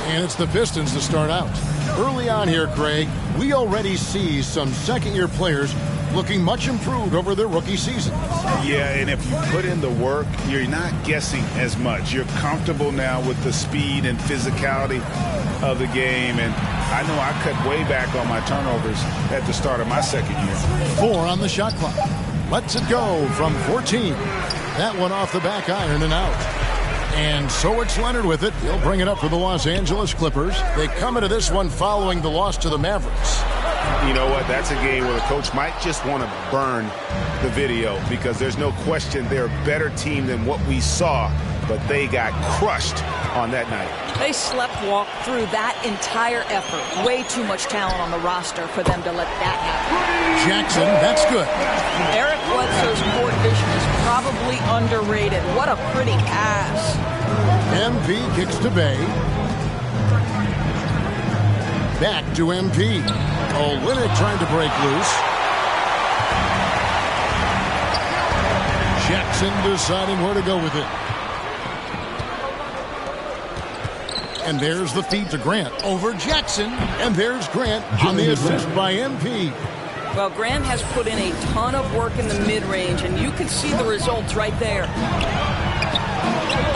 And it's the Pistons to start out. Early on here, Craig, we already see some second-year players looking much improved over their rookie season. Yeah, and if you put in the work, you're not guessing as much. You're comfortable now with the speed and physicality of the game. And I know I cut way back on my turnovers at the start of my second year. 4 on the shot clock. Lets it go from 14. That one off the back iron and out. And so it's Leonard with it. He'll bring it up for the Los Angeles Clippers. They come into this one following the loss to the Mavericks. You know what? That's a game where the coach might just want to burn the video because there's no question they're a better team than what we saw, but they got crushed on that night. They sleepwalked through that entire effort. Way too much talent on the roster for them to let that happen. Jackson, that's good. Eric Bledsoe's court vision is probably underrated. What a pretty pass. MP kicks to Bay. Back to MP. Olynyk trying to break loose. Jackson deciding where to go with it. And there's the feed to Grant over Jackson. And there's Grant on the assist by MP. Well, Grant has put in a ton of work in the mid-range, and you can see the results right there.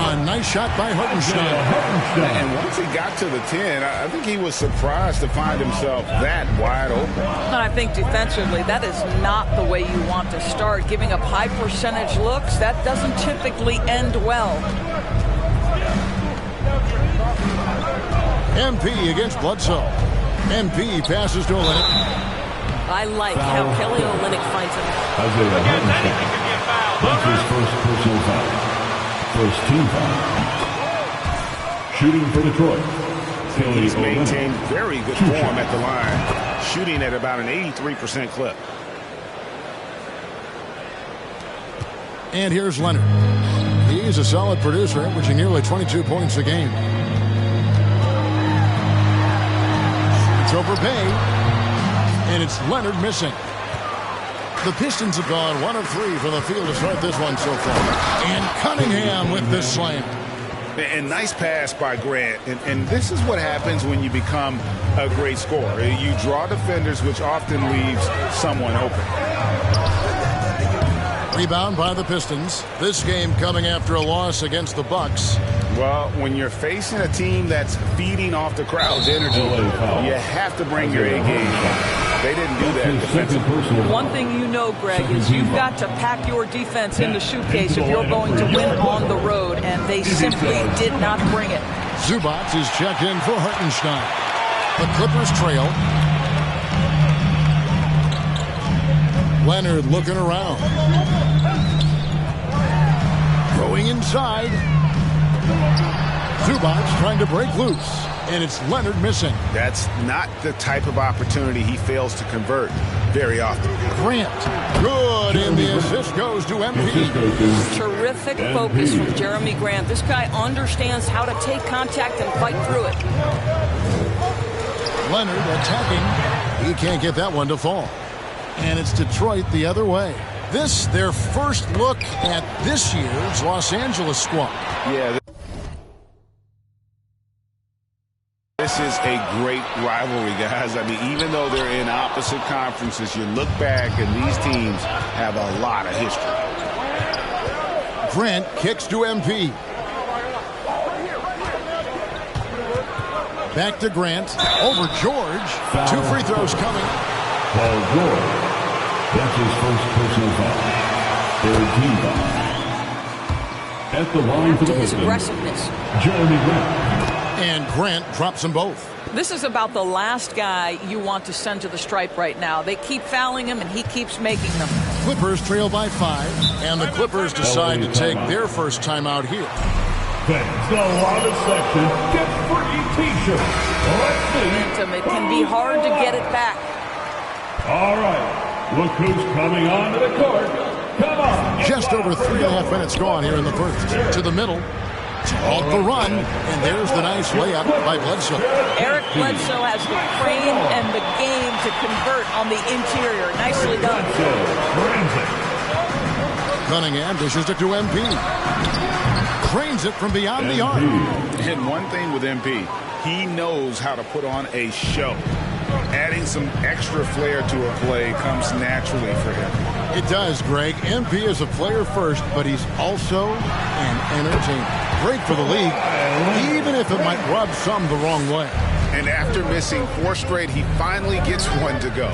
A nice shot by Hartenstein. And once he got to the 10, I think he was surprised to find himself that wide open. And I think defensively, that is not the way you want to start. Giving up high percentage looks, that doesn't typically end well. MP against Bledsoe. MP passes to Olynyk. I like how Kelly Olynyk finds him. That's his first personal foul. First team foul. Shooting for Detroit. He's maintained very good form at the line. Shooting at about an 83% clip. And here's Leonard. He's a solid producer, averaging nearly 22 points a game. It's over Bay. And it's Leonard missing. The Pistons have gone 1 of 3 from the field to start this one so far. And Cunningham with this slam. And nice pass by Grant. And this is what happens when you become a great scorer. You draw defenders, which often leaves someone open. Rebound by the Pistons. This game coming after a loss against the Bucks. Well, when you're facing a team that's feeding off the crowd's energy, you have to bring your A game. They didn't do that defensively. One thing you know, Greg, is you've got to pack your defense in the suitcase if you're going to win on the road, and they simply did not bring it. Zubac is checked in for Hartenstein. The Clippers trail. Leonard looking around. Going inside. Zubac trying to break loose. And it's Leonard missing. That's not the type of opportunity he fails to convert very often. Grant. Good. And the assist goes to MP. Terrific focus from Jeremy Grant. This guy understands how to take contact and fight through it. Leonard attacking. He can't get that one to fall. And it's Detroit the other way. This, their first look at this year's Los Angeles squad. Yeah. This is a great rivalry, guys. I mean, even though they're in opposite conferences, you look back and these teams have a lot of history. Grant kicks to MP. Back to Grant. Over George. 2 free throws coming. Paul George. That's his first personal foul. Third team foul. At the line for the his Pistons, aggressiveness. Jeremy Grant. And Grant drops them both. This is about the last guy you want to send to the stripe right now. They keep fouling him, and he keeps making them. Clippers trail by 5, and the Clippers decide to take their first time out here. Thanks, the loudest section. Get free T-shirts. Let's see. Momentum. It can be hard to get it back. All right, look who's coming onto the court. Come on. Just over 3.5 minutes gone here in the first. To the middle. Off the run, and there's the nice layup by Bledsoe. Eric Bledsoe has the frame and the game to convert on the interior. Nicely done. Cunningham dishes it to MP. Cranes it from beyond the arc. And one thing with MP, he knows how to put on a show. Adding some extra flair to a play comes naturally for him. It does, Greg. MP is a player first, but he's also an entertainer. Great for the league, even if it might rub some the wrong way. And after missing 4 straight, he finally gets one to go.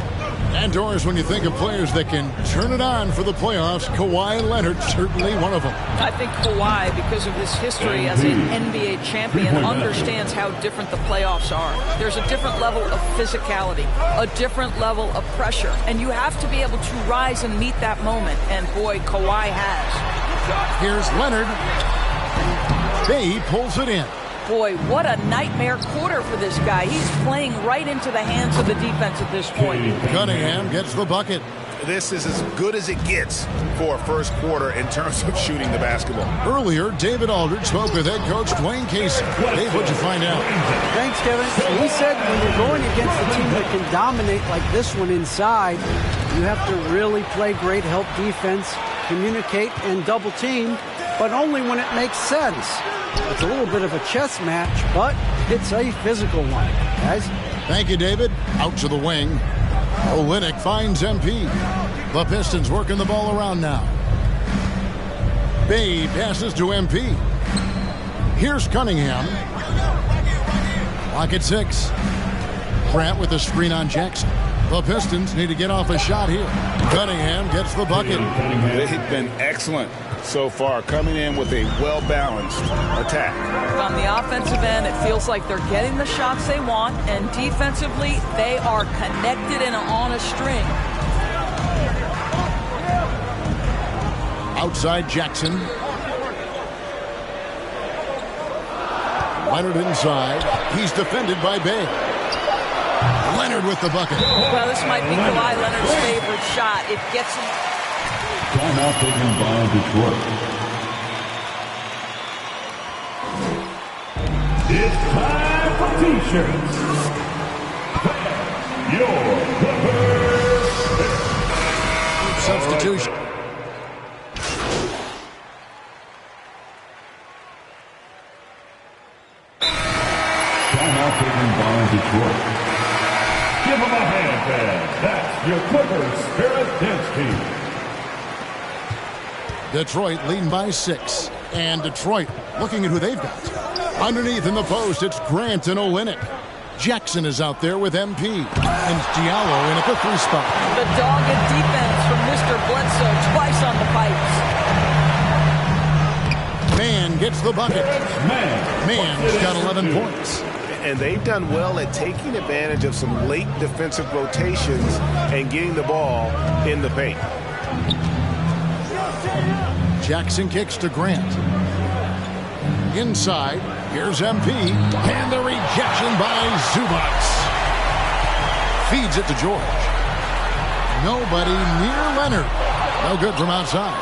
And Doris, when you think of players that can turn it on for the playoffs, Kawhi Leonard certainly one of them. I think Kawhi, because of his history as an NBA champion, understands how different the playoffs are. There's a different level of physicality, a different level of pressure, and you have to be able to rise and meet that moment, and boy, Kawhi has. Here's Leonard. Bay pulls it in. Boy, what a nightmare quarter for this guy. He's playing right into the hands of the defense at this point. Cunningham gets the bucket. This is as good as it gets for a first quarter in terms of shooting the basketball. Earlier, David Aldridge spoke with head coach Dwayne Casey. Dave, what'd you find out? Thanks, Kevin. He said when you're going against a team that can dominate like this one inside, you have to really play great help defense, communicate, and double team, but only when it makes sense. It's a little bit of a chess match, but it's a physical one, guys. Thank you, David. Out to the wing. Olynyk finds MP. The Pistons working the ball around now. Bay passes to MP. Here's Cunningham. Clock at 6. Grant with the screen on Jackson. The Pistons need to get off a shot here. Cunningham gets the bucket. They've been excellent so far, coming in with a well-balanced attack. On the offensive end, it feels like they're getting the shots they want, and defensively, they are connected and on a string. Outside Jackson. Leonard inside. He's defended by Bay. Leonard with the bucket. Well, this might be Kawhi Leonard's favorite shot. It gets him. Timeout taken by Detroit. It's time for T-shirts. Your Clippers. Substitution. Timeout taken by Detroit. Give them a hand, fans. That's your Clippers Spirit Dance Team. Detroit leading by 6. And Detroit looking at who they've got. Underneath in the post, it's Grant and Olynyk. Jackson is out there with MP. And Diallo in at the 3 spot. The dogged defense from Mr. Bledsoe twice on the pipes. Man gets the bucket. Man's got 11 points. And they've done well at taking advantage of some late defensive rotations and getting the ball in the paint. Jackson kicks to Grant. Inside, here's MP. And the rejection by Zubac. Feeds it to George. Nobody near Leonard. No good from outside.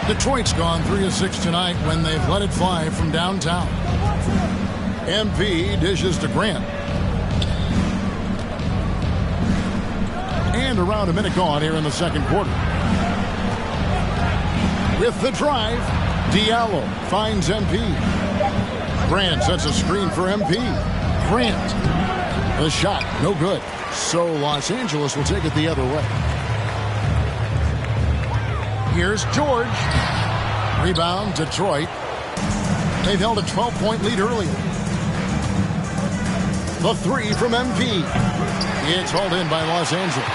Detroit's gone 3 of 6 tonight when they've let it fly from downtown. MP dishes to Grant. And around a minute gone here in the second quarter. With the drive, Diallo finds MP. Grant sets a screen for MP. Grant. The shot, no good. So Los Angeles will take it the other way. Here's George. Rebound, Detroit. They've held a 12-point lead earlier. The 3 from MP. It's hauled in by Los Angeles.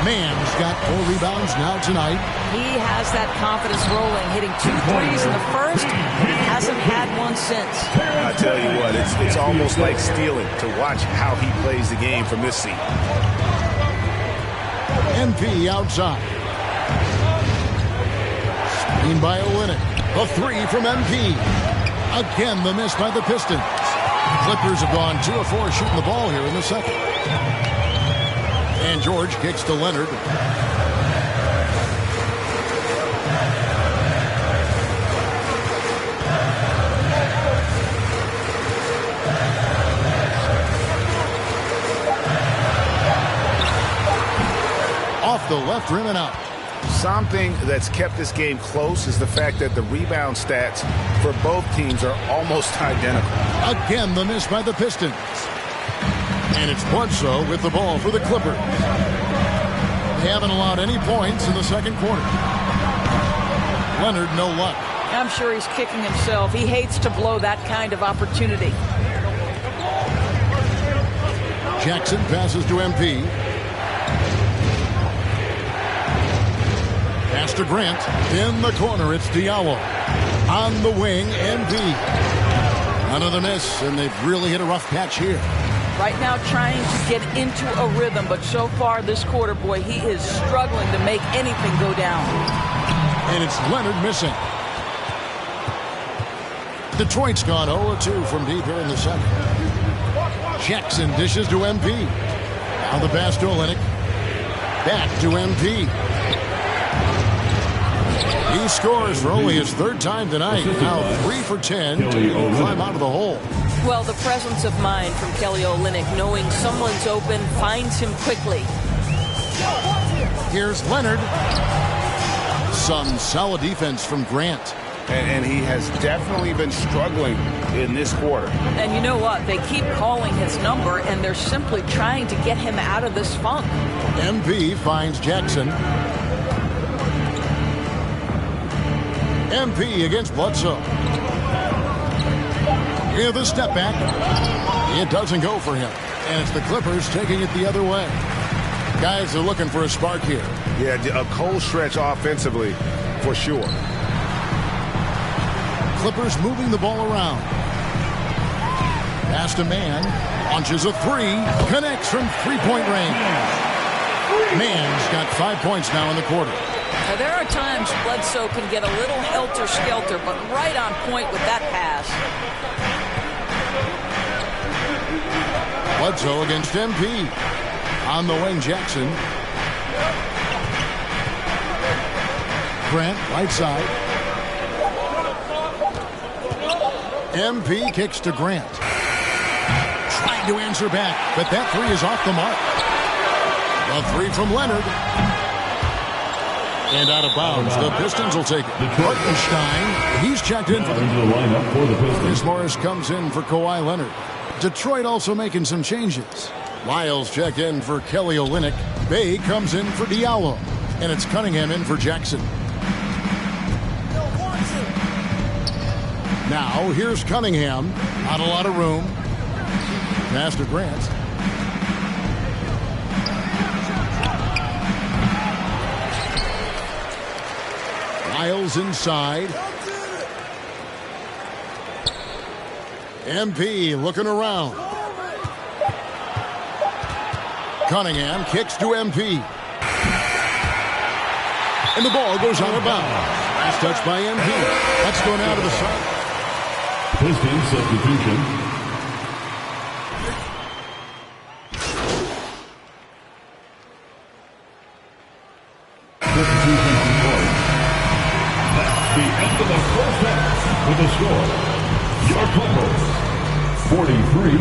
Man's got 4 rebounds now tonight. He has that confidence rolling, hitting 2 threes in the first. He hasn't had one since. I tell you what, it's almost like stealing to watch how he plays the game from this seat. MP outside. Screen by Olynyk. A 3 from MP. Again, the miss by the Pistons. Clippers have gone 2 of 4 shooting the ball here in the second. And George kicks to Leonard. Off the left rim and out. Something that's kept this game close is the fact that the rebound stats for both teams are almost identical. Again, the miss by the Pistons. And it's Bledsoe with the ball for the Clippers. They haven't allowed any points in the second quarter. Leonard, no luck. I'm sure he's kicking himself. He hates to blow that kind of opportunity. Jackson passes to MP. Pass to Grant. In the corner, it's Diallo. On the wing, MP. Another miss, and they've really hit a rough patch here. Right now trying to get into a rhythm, but so far this quarter, boy, he is struggling to make anything go down. And it's Leonard missing. Detroit's gone 0-2 from deep here in the second. Jackson dishes to MP. Now the pass to Olynyk. Back to MP. He scores for only his third time tonight. Now 3 for 10 to climb out of the hole. Well, the presence of mind from Kelly Olynyk, knowing someone's open, finds him quickly. Here's Leonard. Some solid defense from Grant. And he has definitely been struggling in this quarter. And you know what? They keep calling his number, and they're simply trying to get him out of this funk. MP finds Jackson. MP against Bledsoe. Here's the step back. It doesn't go for him. And it's the Clippers taking it the other way. Guys are looking for a spark here. Yeah, a cold stretch offensively for sure. Clippers moving the ball around. Pass to Man. Launches a three. Connects from three-point range. Man's got 5 points now in the quarter. Now, there are times Bledsoe can get a little helter-skelter, but right on point with that pass. Bledsoe against MP. On the wing, Jackson. Grant, right side. MP kicks to Grant. Trying to answer back, but that three is off the mark. The three from Leonard. And out of bounds, the Pistons will take it. Hartenstein, he's checked in for the lineup for the Pistons. Morris comes in for Kawhi Leonard. Detroit also making some changes. Lyles checked in for Kelly Olynyk. Bay comes in for Diallo. And it's Cunningham in for Jackson. Now, here's Cunningham. Not a lot of room. Pass to Grant. Lyles inside. MP looking around. Cunningham kicks to MP. And the ball goes out of bounds. Last touch by MP. That's going out of the side. Pistons substitution. Substitution on court. That's the end of the first half with the score. Your Clippers 43,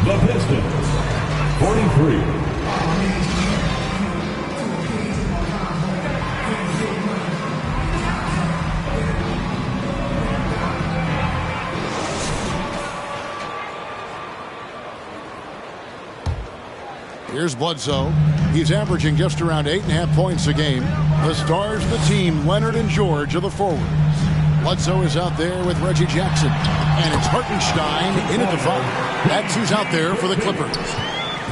the Pistons 43. Here's Bledsoe. He's averaging just around 8.5 points a game. The stars of the team, Leonard and George, are the forwards. Bledsoe is out there with Reggie Jackson. And it's Hartenstein in at the foul. That's who's out there for the Clippers.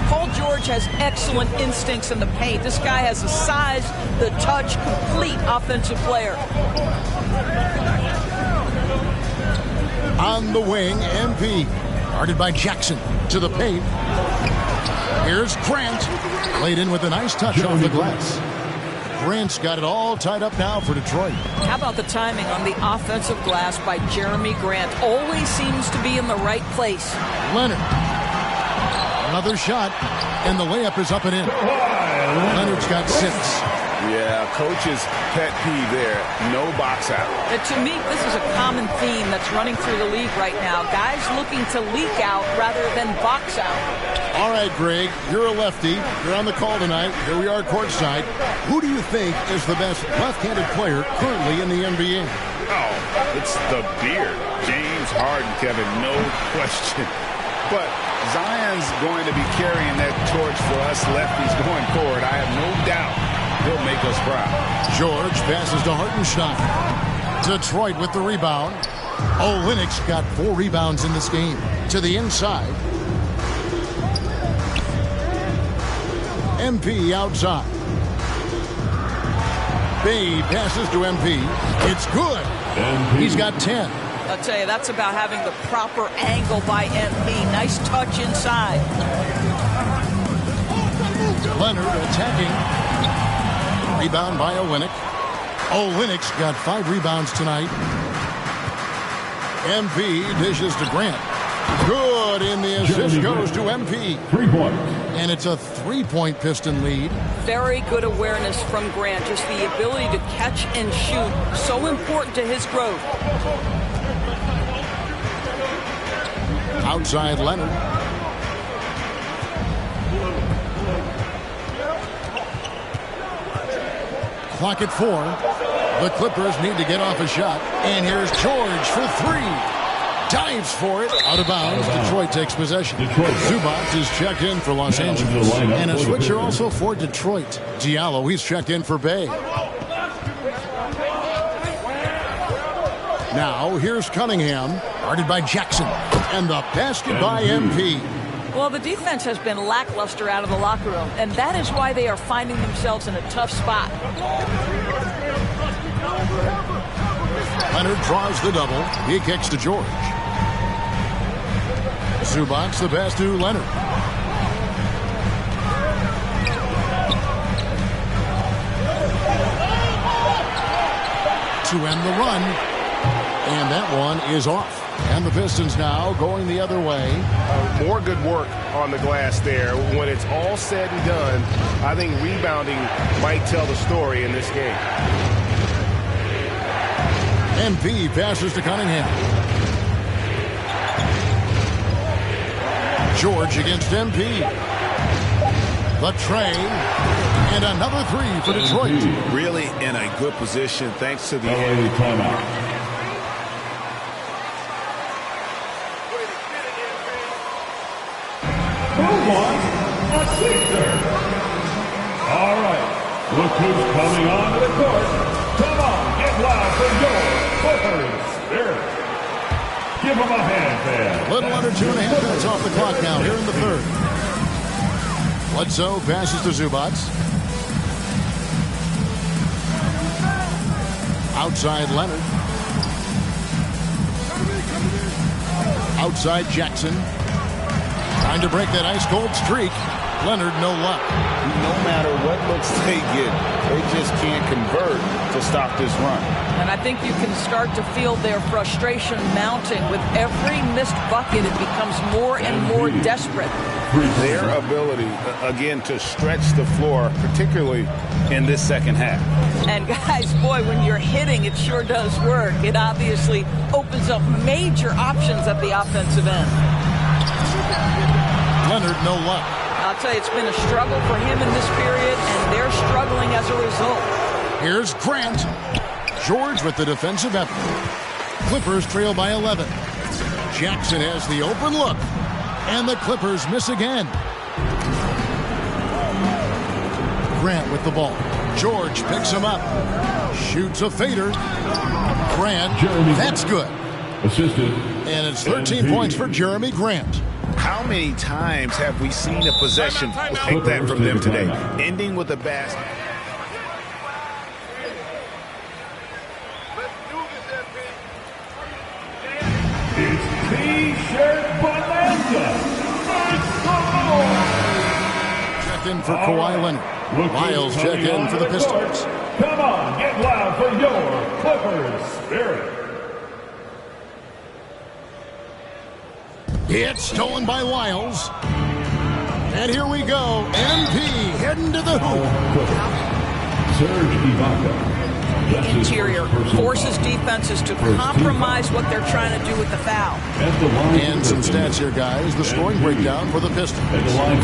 Paul George has excellent instincts in the paint. This guy has the size, the touch, complete offensive player. On the wing, MP. Guarded by Jackson to the paint. Here's Grant. Played in with a nice touch off the glass. Grant's got it all tied up now for Detroit. How about the timing on the offensive glass by Jeremy Grant? Always seems to be in the right place. Leonard. Another shot, and the layup is up and in. Leonard's got 6. Yeah, coach's pet peeve there. No box out. To me, this is a common theme that's running through the league right now. Guys looking to leak out rather than box out. All right, Greg, you're a lefty. You're on the call tonight. Here we are courtside. Who do you think is the best left-handed player currently in the NBA? Oh, it's the beard. James Harden, Kevin, no question. But Zion's going to be carrying that torch for us lefties going forward. I have no doubt he'll make us proud. George passes to Hartenstein. Detroit with the rebound. Olynyk got 4 rebounds in this game. To the inside. MP outside. Bay passes to MP. It's good. He's got 10. I'll tell you, that's about having the proper angle by MP. Nice touch inside. Leonard attacking. Rebound by Olynyk. Olynyk's got 5 rebounds tonight. MP dishes to Grant. Good, and the assist goes to MP. 3 points. And it's a 3-point Piston lead. Very good awareness from Grant. Just the ability to catch and shoot. So important to his growth. Outside Leonard. Clock at 4. The Clippers need to get off a shot. And here's George for 3. Dives for it. Out of bounds. Detroit takes possession. Zubac is checked in for Los Angeles. And a switcher also for Detroit. Diallo, he's checked in for Bay. Now, here's Cunningham. Guarded by Jackson. And the basket by MP. Well, the defense has been lackluster out of the locker room, and that is why they are finding themselves in a tough spot. Leonard draws the double. He kicks to George. Zubac the pass to Leonard. To end the run. And that one is off. And the Pistons now going the other way. More good work on the glass there. When it's all said and done, I think rebounding might tell the story in this game. MP passes to Cunningham. George against MP. The tray. And another 3 for Detroit. Really in a good position thanks to the timeout. All right, look who's coming onto the court. Come on, get loud for your Clippers Spirit. Give them a hand, fans. A little under 2.5 minutes off the clock now here in the third. Bledsoe passes to Zubac. Outside Leonard. Outside Jackson. Trying to break that ice-cold streak. Leonard, no luck. No matter what looks they get, they just can't convert to stop this run. And I think you can start to feel their frustration mounting. With every missed bucket, it becomes more and more desperate. Their ability, again, to stretch the floor, particularly in this second half. And guys, boy, when you're hitting, it sure does work. It obviously opens up major options at the offensive end. Leonard, no luck. I'll tell you, it's been a struggle for him in this period, and they're struggling as a result. Here's Grant. George with the defensive effort. Clippers trail by 11. Jackson has the open look. And the Clippers miss again. Grant with the ball. George picks him up. Shoots a fader. Grant, that's good. Assisted. And it's 13 points for Jeremy Grant. How many times have we seen a possession like that from them today, ending with a basket? It's T-shirt bonanza. Checked in for Kawhi Leonard. Miles checked in for the Pistons. Come on, get loud for your Clippers Spirit. It's stolen by Lyles. And here we go. MP heading to the hoop. The interior forces defenses to compromise what they're trying to do with the foul. And some stats here, guys. The scoring breakdown for the Pistons.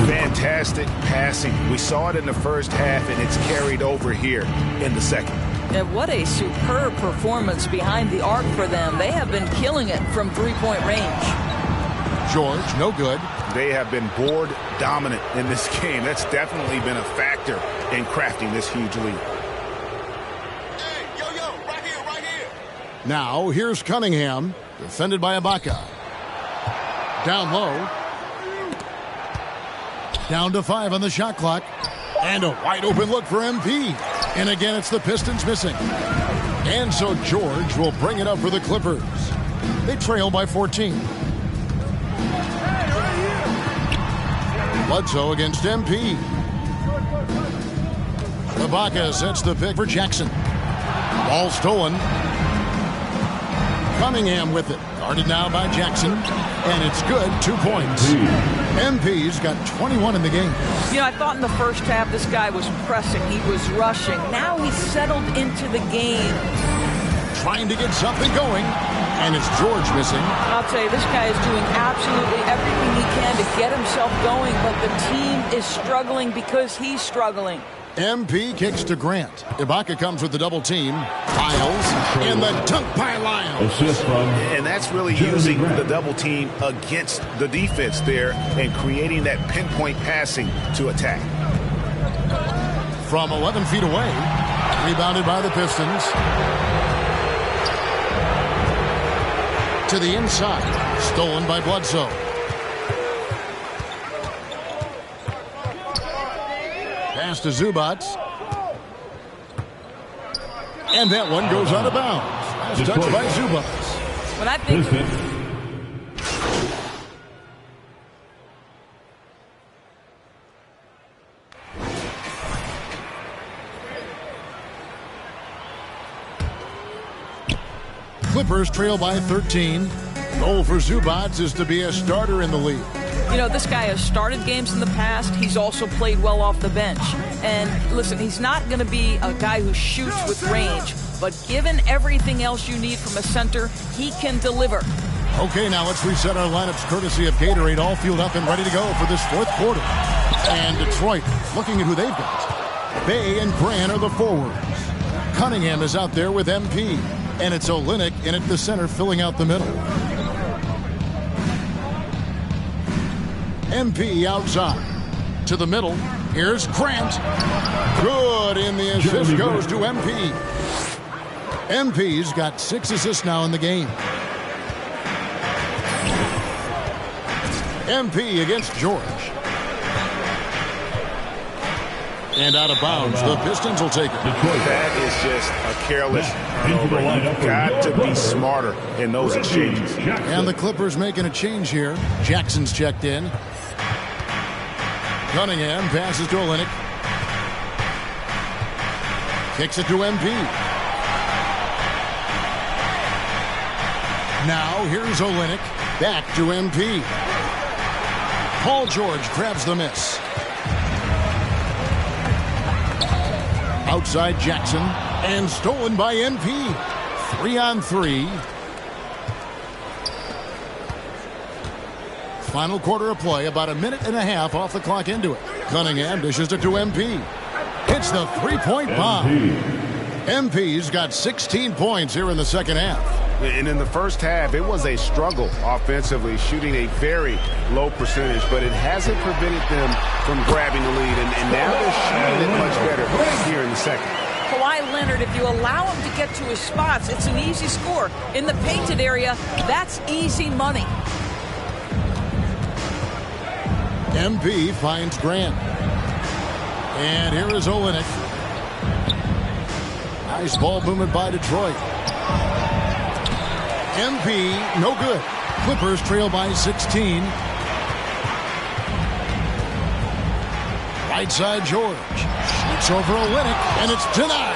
Fantastic passing. We saw it in the first half, and it's carried over here in the second. And what a superb performance behind the arc for them. They have been killing it from three-point range. George, no good. They have been board dominant in this game. That's definitely been a factor in crafting this huge lead. Now, here's Cunningham, defended by Ibaka. Down low. Down to 5 on the shot clock. And a wide open look for MP. And again, it's the Pistons missing. And so George will bring it up for the Clippers. They trail by 14. Bledsoe against MP. Ibaka sets the pick for Jackson. Ball stolen. Cunningham with it. Guarded now by Jackson. And it's good. 2 points. MP's got 21 in the game. You know, I thought in the first half this guy was pressing. He was rushing. Now he's settled into the game. Trying to get something going. And it's George missing. I'll tell you, this guy is doing absolutely everything he can to get himself going. But the team is struggling because he's struggling. MP kicks to Grant. Ibaka comes with the double team. Lyles and the dunk by Lyles. And that's really using the double team against the defense there and creating that pinpoint passing to attack. From 11 feet away. Rebounded by the Pistons. To the inside. Stolen by Bledsoe. Pass to Zubac. And that one goes out of bounds. Last touch by Zubac. When I think Clippers trail by 13. Goal for Zubac is to be a starter in the league. You know, this guy has started games in the past. He's also played well off the bench. And listen, he's not going to be a guy who shoots with range, but given everything else you need from a center, he can deliver. Okay, now let's reset our lineups courtesy of Gatorade, all fueled up and ready to go for this fourth quarter. And Detroit looking at who they've got. Bay and Grant are the forwards. Cunningham is out there with MP. And it's Olynyk in at the center filling out the middle. MP outside. To the middle. Here's Grant. Good, and the assist goes to MP. MP's got 6 assists now in the game. MP against George. And out of bounds. The Pistons will take it. That is just a careless maneuver. You've got to be smarter in those exchanges. And the Clippers making a change here. Jackson's checked in. Cunningham passes to Olynyk. Kicks it to MP. Now here's Olynyk. Back to MP. Paul George grabs the miss. Outside Jackson. And stolen by MP. 3-on-3. Final quarter of play, about a minute and a half off the clock into it. Cunningham dishes it to MP. Hits the three-point bomb. MP's got 16 points here in the second half. And in the first half, it was a struggle offensively, shooting a very low percentage, but it hasn't prevented them from grabbing the lead, and now they're shooting it much better here in the second. Kawhi Leonard, if you allow him to get to his spots, it's an easy score. In the painted area, that's easy money. MP finds Grant. And here is Olynyk. Nice ball movement by Detroit. MP, no good. Clippers trail by 16. Right side, George. Shoots over Olynyk, and it's denied.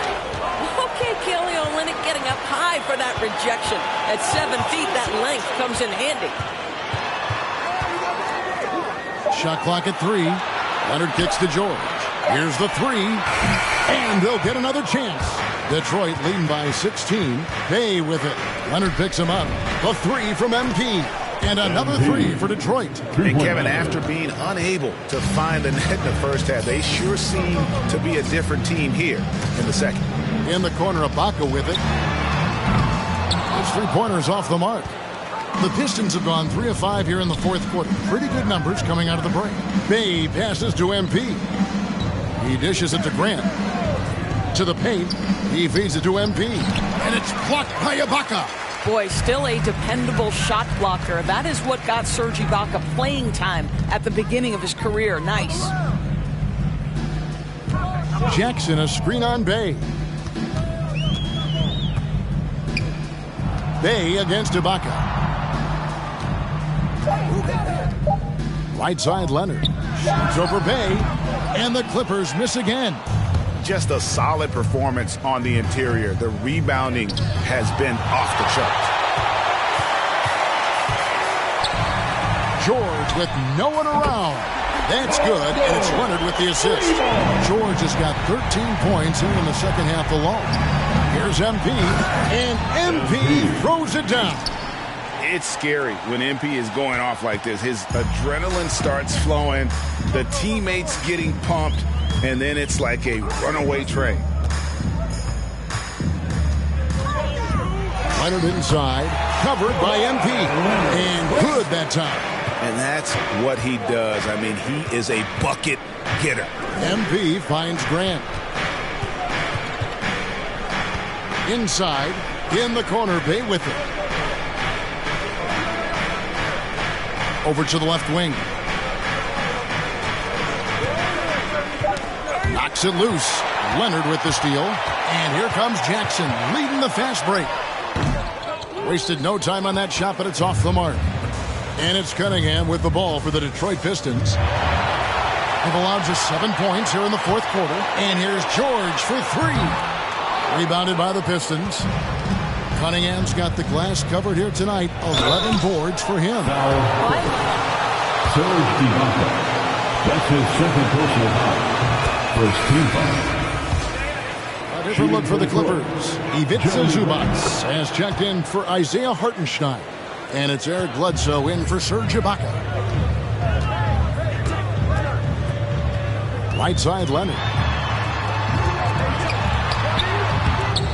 Okay, Kelly Olynyk getting up high for that rejection. At 7 feet, that length comes in handy. Shot clock at 3. Leonard kicks to George. Here's the three, and they'll get another chance. Detroit leading by 16. Bay with it. Leonard picks him up. The three from MP. And another three for Detroit. And Kevin, after being unable to find the net in the first half, they sure seem to be a different team here in the second. In the corner, Ibaka with it. His three-pointers off the mark. The Pistons have gone 3 of 5 here in the fourth quarter. Pretty good numbers coming out of the break. Bay passes to MP. He dishes it to Grant. To the paint. He feeds it to MP. And it's blocked by Ibaka. Boy, still a dependable shot blocker. That is what got Serge Ibaka playing time at the beginning of his career. Nice. Jackson, a screen on Bay. Bay against Ibaka. Right side, Leonard. Shoots over Bay. And the Clippers miss again. Just a solid performance on the interior. The rebounding has been off the charts. George with no one around. That's good, and it's Leonard with the assist. George has got 13 points here in the second half alone. Here's MP, and MP throws it down. It's scary when MP is going off like this. His adrenaline starts flowing, the teammates getting pumped, and then it's like a runaway train. Leonard inside, covered by MP, and good that time. And that's what he does. I mean, he is a bucket getter. MP finds Grant. Inside, in the corner, Bay with it. Over to the left wing. Knocks it loose. Leonard with the steal. And here comes Jackson leading the fast break. Wasted no time on that shot, but it's off the mark. And it's Cunningham with the ball for the Detroit Pistons. They've allowed just 7 points here in the fourth quarter. And here's George for three. Rebounded by the Pistons. Cunningham's got the glass covered here tonight. 11 boards for him. Serge Ibaka. That's his second personal foul. First team foul. A different look for the Clippers. Ivica Zubac has checked in for Isaiah Hartenstein. And it's Eric Bledsoe in for Serge Ibaka. Right side, Leonard.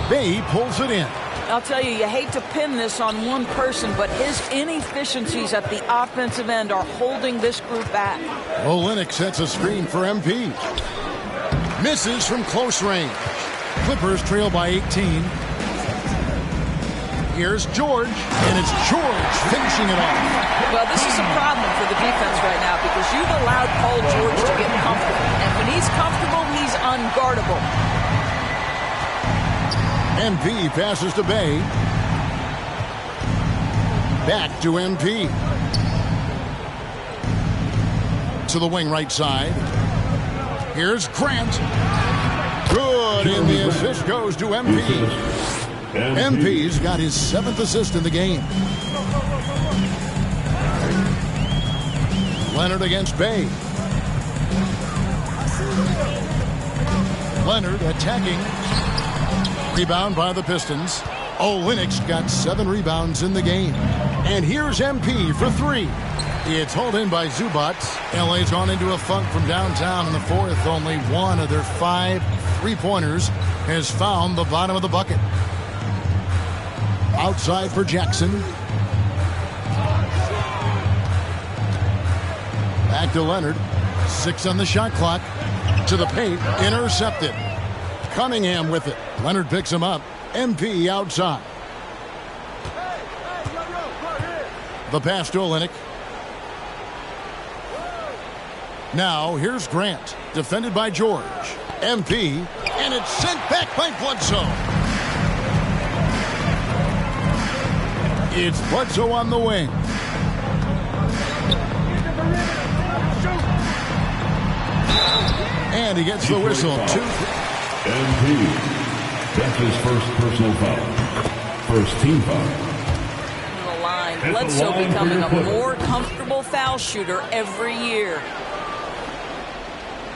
Bay pulls it in. I'll tell you, you hate to pin this on one person, but his inefficiencies at the offensive end are holding this group back. Olynyk sets a screen for MP. Misses from close range. Clippers trail by 18. Here's George, and it's George finishing it off. Well, this is a problem for the defense right now because you've allowed Paul George to get comfortable. And when he's comfortable, he's unguardable. MP passes to Bay. Back to MP. To the wing right side. Here's Grant. Good, and the assist goes to MP. MP's got his 7th assist in the game. Leonard against Bay. Leonard attacking. Rebound by the Pistons. Olynyk's got 7 rebounds in the game. And here's MP for three. It's hauled in by Zubac. LA's gone into a funk from downtown in the fourth. Only one of their 5 three-pointers has found the bottom of the bucket. Outside for Jackson. Back to Leonard. 6 on the shot clock. To the paint. Intercepted. Cunningham with it. Leonard picks him up. MP outside. The pass to Olynyk. Now here's Grant. Defended by George. MP. And it's sent back by Bledsoe. It's Bledsoe on the wing. And he gets the whistle. 2. MP. That's his first personal foul. First team foul. The line. Bledsoe becoming a more comfortable foul shooter every year.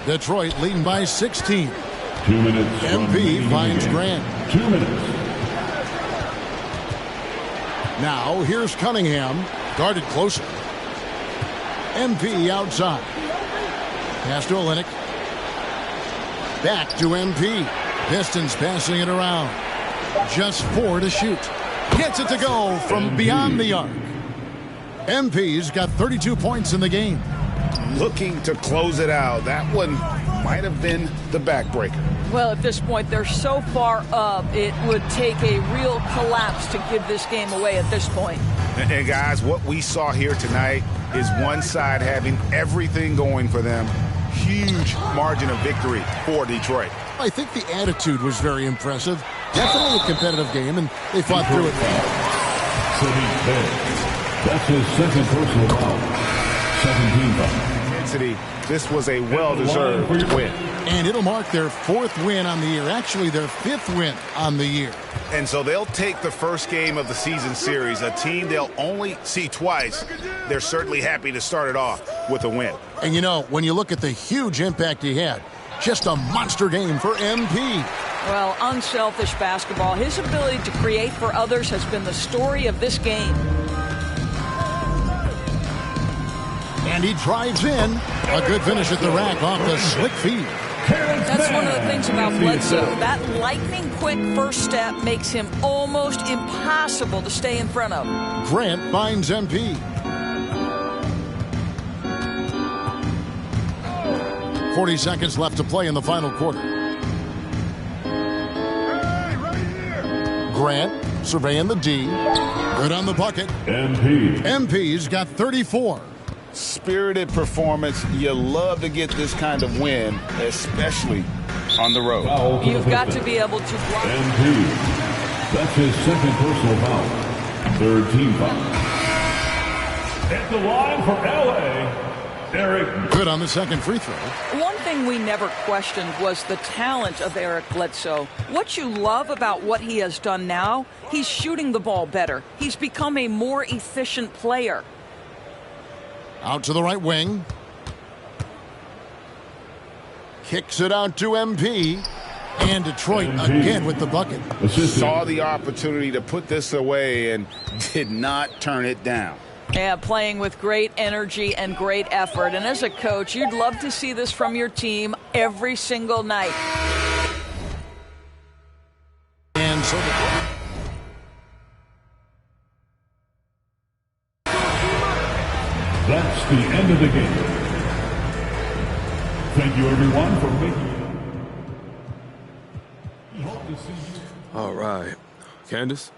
Detroit leading by 16. 2 minutes. MP finds Grant. 2 minutes. Now here's Cunningham, guarded closer. MP outside. Pass to Olynyk. Back to MP. Pistons passing it around. Just 4 to shoot. Gets it to go from beyond the arc. MP's got 32 points in the game. Looking to close it out. That one might have been the backbreaker. Well, at this point, they're so far up, it would take a real collapse to give this game away at this point. And guys, what we saw here tonight is one side having everything going for them. Huge margin of victory for Detroit. I think the attitude was very impressive. Definitely a competitive game, and they fought through it. That's his second personal foul. 17 foul. Intensity. This was a well-deserved win. And it'll mark their 4th win on the year. Actually, their 5th win on the year. And so they'll take the first game of the season series, a team they'll only see twice. They're certainly happy to start it off with a win. And, you know, when you look at the huge impact he had, just a monster game for MP. Well, unselfish basketball. His ability to create for others has been the story of this game. And he drives in. A good finish at the rack off the slick feed. That's one of the things about Bledsoe. That lightning-quick first step makes him almost impossible to stay in front of. Grant finds MP. 40 seconds left to play in the final quarter. Grant surveying the D. Good on the bucket. MP's got 34. Spirited performance. You love to get this kind of win, especially on the road. You've got to be able to block. MP. That's his second personal foul. 3rd team foul. At the line for LA, Eric. Good on the second free throw. One thing we never questioned was the talent of Eric Bledsoe. What you love about what he has done now, he's shooting the ball better. He's become a more efficient player. Out to the right wing. Kicks it out to MP. And Detroit again with the bucket. Saw the opportunity to put this away and did not turn it down. Yeah, playing with great energy and great effort. And as a coach, you'd love to see this from your team every single night. And so that's the end of the game. Thank you, everyone, for making it. Hope to see you. All right. Candace?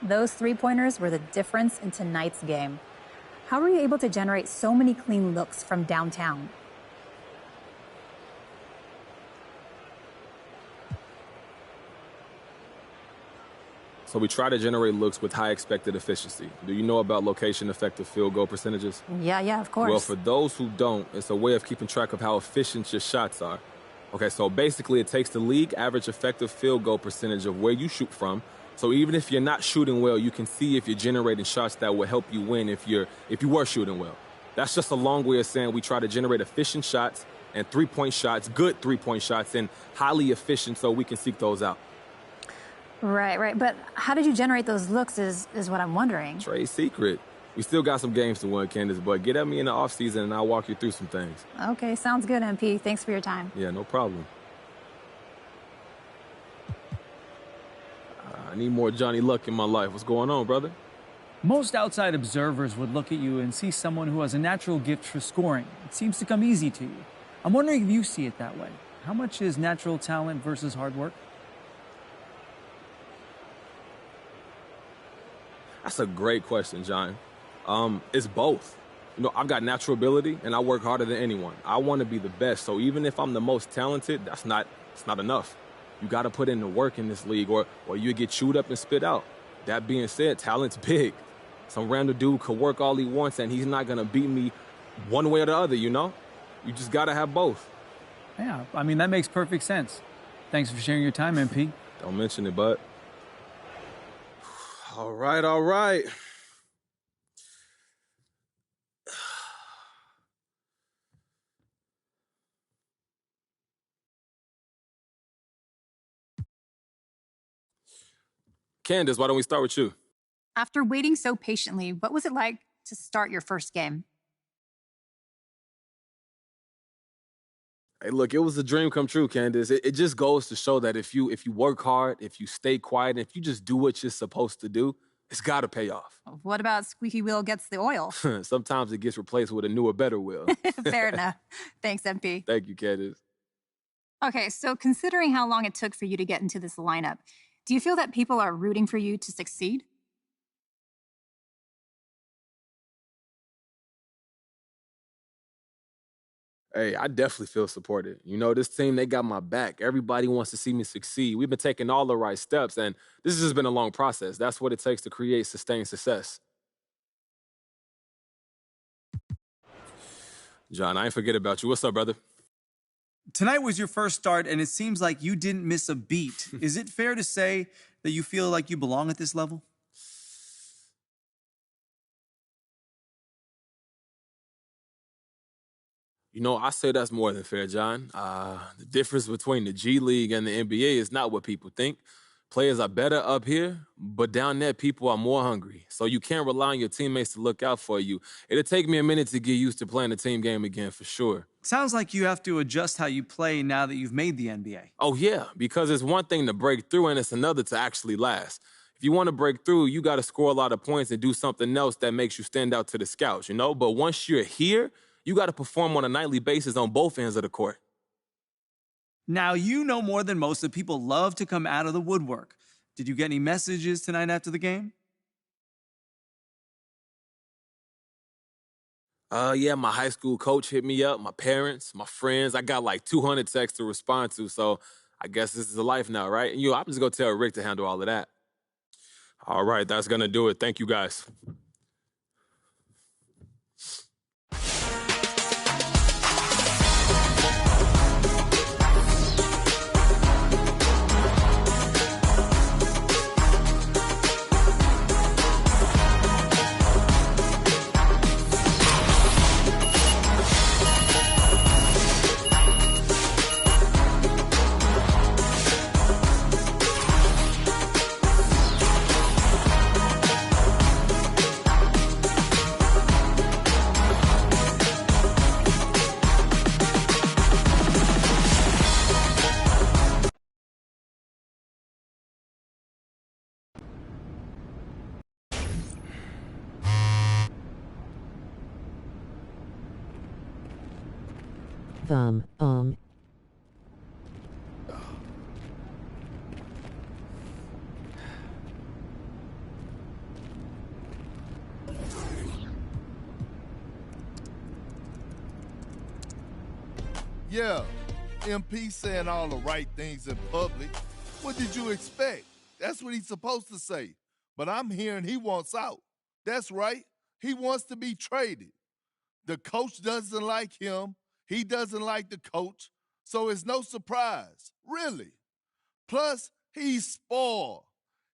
Those three-pointers were the difference in tonight's game. How were you able to generate so many clean looks from downtown? So we try to generate looks with high expected efficiency. Do you know about location-effective field goal percentages? Yeah, of course. Well, for those who don't, it's a way of keeping track of how efficient your shots are. Okay, so basically it takes the league average effective field goal percentage of where you shoot from. So even if you're not shooting well, you can see if you're generating shots that will help you win if you were shooting well. That's just a long way of saying we try to generate efficient shots and three-point shots, good three-point shots, and highly efficient so we can seek those out. Right. But how did you generate those looks is what I'm wondering. Trade secret. We still got some games to win, Candace, but get at me in the offseason and I'll walk you through some things. Okay, sounds good, MP. Thanks for your time. Yeah, no problem. I need more Johnny Luck in my life. What's going on, brother? Most outside observers would look at you and see someone who has a natural gift for scoring. It seems to come easy to you. I'm wondering if you see it that way. How much is natural talent versus hard work? That's a great question, John. It's both. You know, I've got natural ability and I work harder than anyone. I want to be the best. So even if I'm the most talented, it's not enough. You got to put in the work in this league or you get chewed up and spit out. That being said, talent's big. Some random dude could work all he wants and he's not going to beat me one way or the other, you know? You just got to have both. Yeah, I mean, that makes perfect sense. Thanks for sharing your time, MP. Don't mention it, bud. All right. Candace, why don't we start with you? After waiting so patiently, what was it like to start your first game? Hey, look, it was a dream come true, Candace. It just goes to show that if you work hard, if you stay quiet, and if you just do what you're supposed to do, it's got to pay off. What about squeaky wheel gets the oil? Sometimes it gets replaced with a newer, better wheel. Fair enough. Thanks, MP. Thank you, Candace. Okay, so considering how long it took for you to get into this lineup, do you feel that people are rooting for you to succeed? Hey, I definitely feel supported. You know, this team, they got my back. Everybody wants to see me succeed. We've been taking all the right steps, and this has just been a long process. That's what it takes to create sustained success. John, I ain't forget about you. What's up, brother? Tonight was your first start, and it seems like you didn't miss a beat. Is it fair to say that you feel like you belong at this level? You know, I say that's more than fair, John. The difference between the G League and the NBA is not what people think. Players are better up here, but down there, people are more hungry. So you can't rely on your teammates to look out for you. It'll take me a minute to get used to playing a team game again, for sure. Sounds like you have to adjust how you play now that you've made the NBA. Oh, yeah, because it's one thing to break through and it's another to actually last. If you want to break through, you got to score a lot of points and do something else that makes you stand out to the scouts, you know? But once you're here, you got to perform on a nightly basis on both ends of the court. Now, you know more than most that people love to come out of the woodwork. Did you get any messages tonight after the game? Yeah, my high school coach hit me up, my parents, my friends. I got like 200 texts to respond to, so I guess this is a life now, right? And I'm just going to tell Rick to handle all of that. All right, that's going to do it. Thank you, guys. Yeah, MP saying all the right things in public. What did you expect? That's what he's supposed to say. But I'm hearing he wants out. That's right. He wants to be traded. The coach doesn't like him. He doesn't like the coach. So it's no surprise, really. Plus, he's spoiled.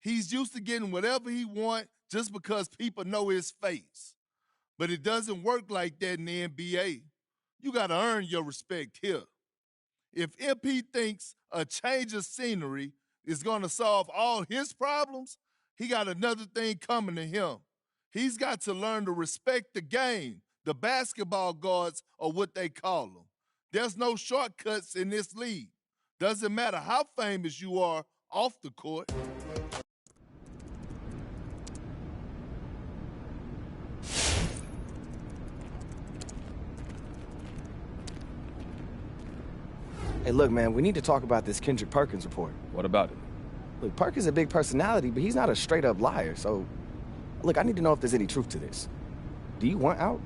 He's used to getting whatever he wants just because people know his face. But it doesn't work like that in the NBA. You got to earn your respect here. If MP thinks a change of scenery is going to solve all his problems, he got another thing coming to him. He's got to learn to respect the game. The basketball gods are what they call them. There's no shortcuts in this league. Doesn't matter how famous you are off the court. Hey, look, man, we need to talk about this Kendrick Perkins report. What about it? Look, Perk is a big personality, but he's not a straight-up liar, so... Look, I need to know if there's any truth to this. Do you want out?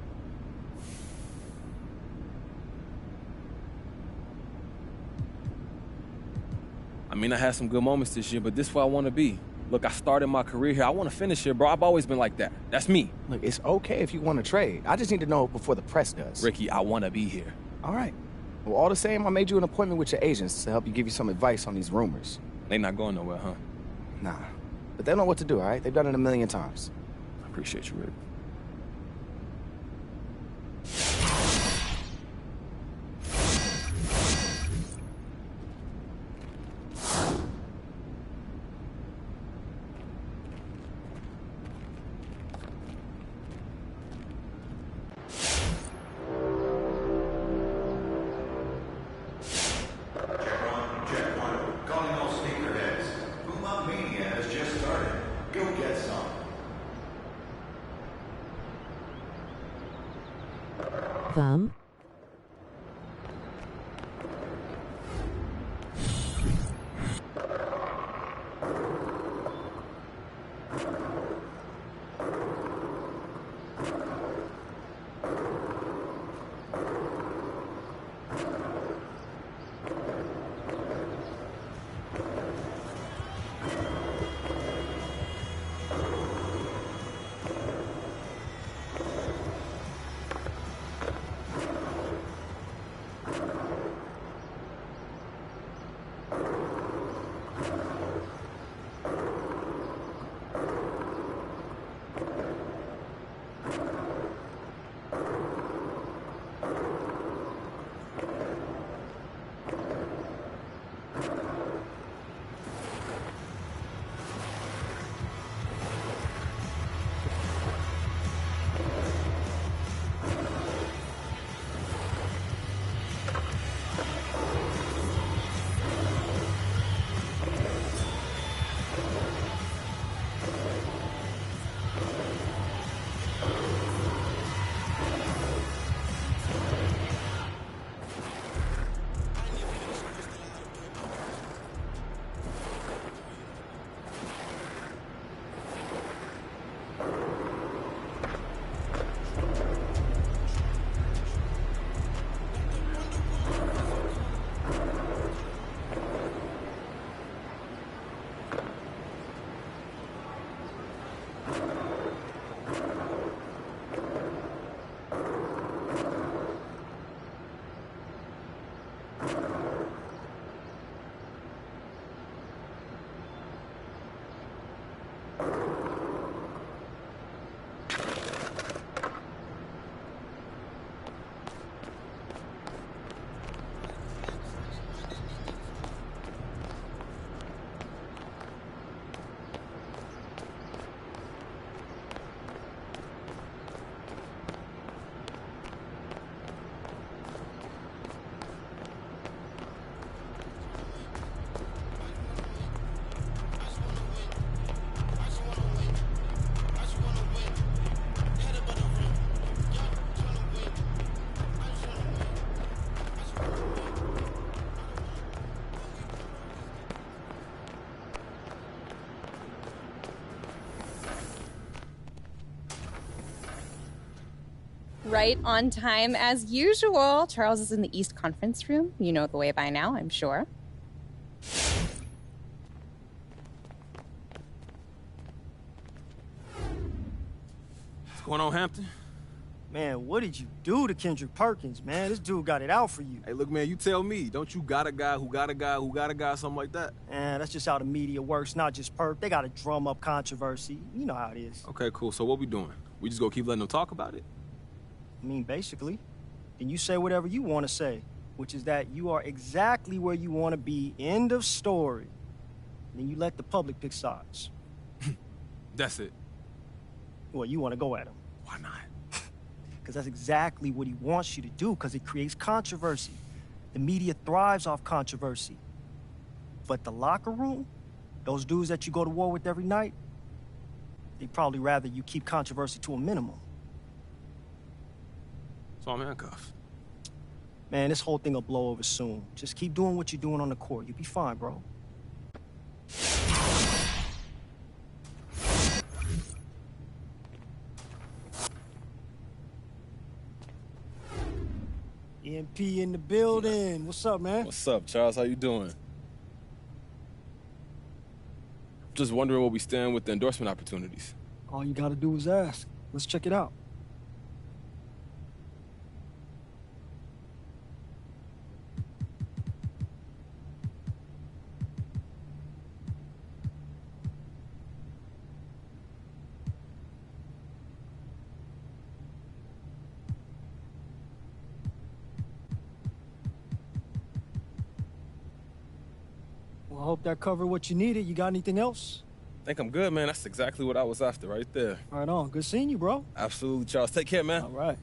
I mean, I had some good moments this year, but this is where I want to be. Look, I started my career here. I want to finish here, bro. I've always been like that. That's me. Look, it's okay if you want to trade. I just need to know before the press does. Ricky, I want to be here. All right. Well, all the same, I made you an appointment with your agents to help you give you some advice on these rumors. They not going nowhere, huh? Nah. But they know what to do, all right? They've done it a million times. I appreciate you, Rick. them. Right on time as usual. Charles is in the East Conference room. You know the way by now, I'm sure. What's going on, Hampton? Man, what did you do to Kendrick Perkins, man? This dude got it out for you. Hey, look, man, you tell me. Don't you got a guy who got a guy who got a guy, something like that? Man, that's just how the media works, not just Perk. They gotta drum up controversy. You know how it is. Okay, cool. So what we doing? We just gonna keep letting them talk about it? I mean, basically. Then you say whatever you want to say, which is that you are exactly where you want to be, end of story. Then you let the public pick sides. That's it. Well, you want to go at him. Why not? Because that's exactly what he wants you to do, because it creates controversy. The media thrives off controversy. But the locker room, those dudes that you go to war with every night, they'd probably rather you keep controversy to a minimum. So I'm handcuffed. Man, this whole thing will blow over soon. Just keep doing what you're doing on the court. You'll be fine, bro. EMP in the building. What's up, man? What's up, Charles? How you doing? Just wondering where we stand with the endorsement opportunities. All you gotta do is ask. Let's check it out. Well, I hope that covered what you needed. You got anything else? I think I'm good, man. That's exactly what I was after right there. Right on. Good seeing you, bro. Absolutely, Charles. Take care, man. All right.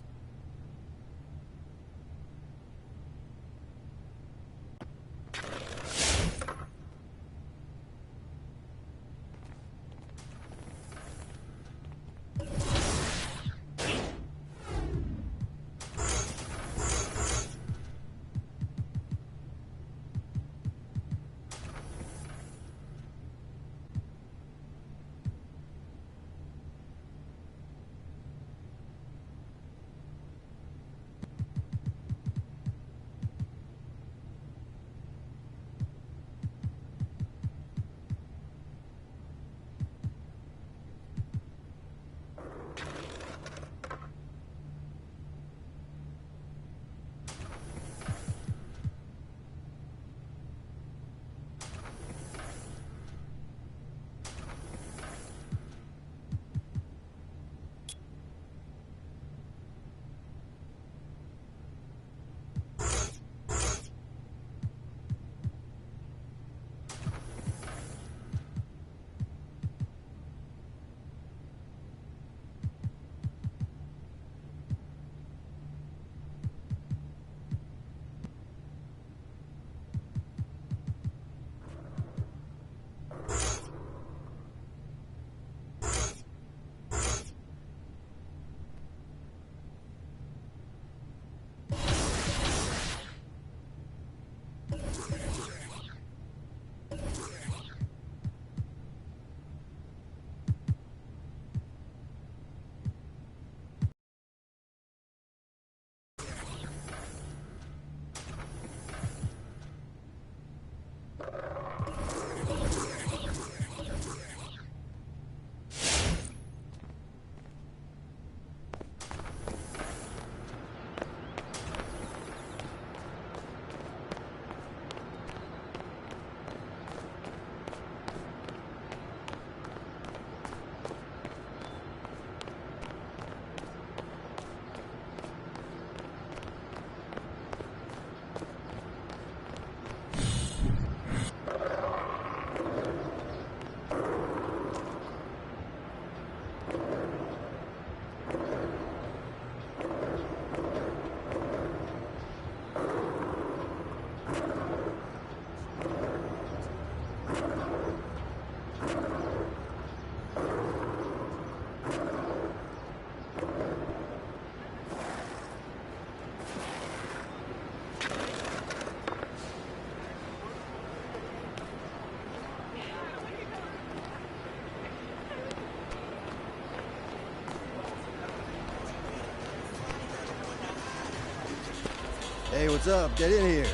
Hey, what's up? Get in here.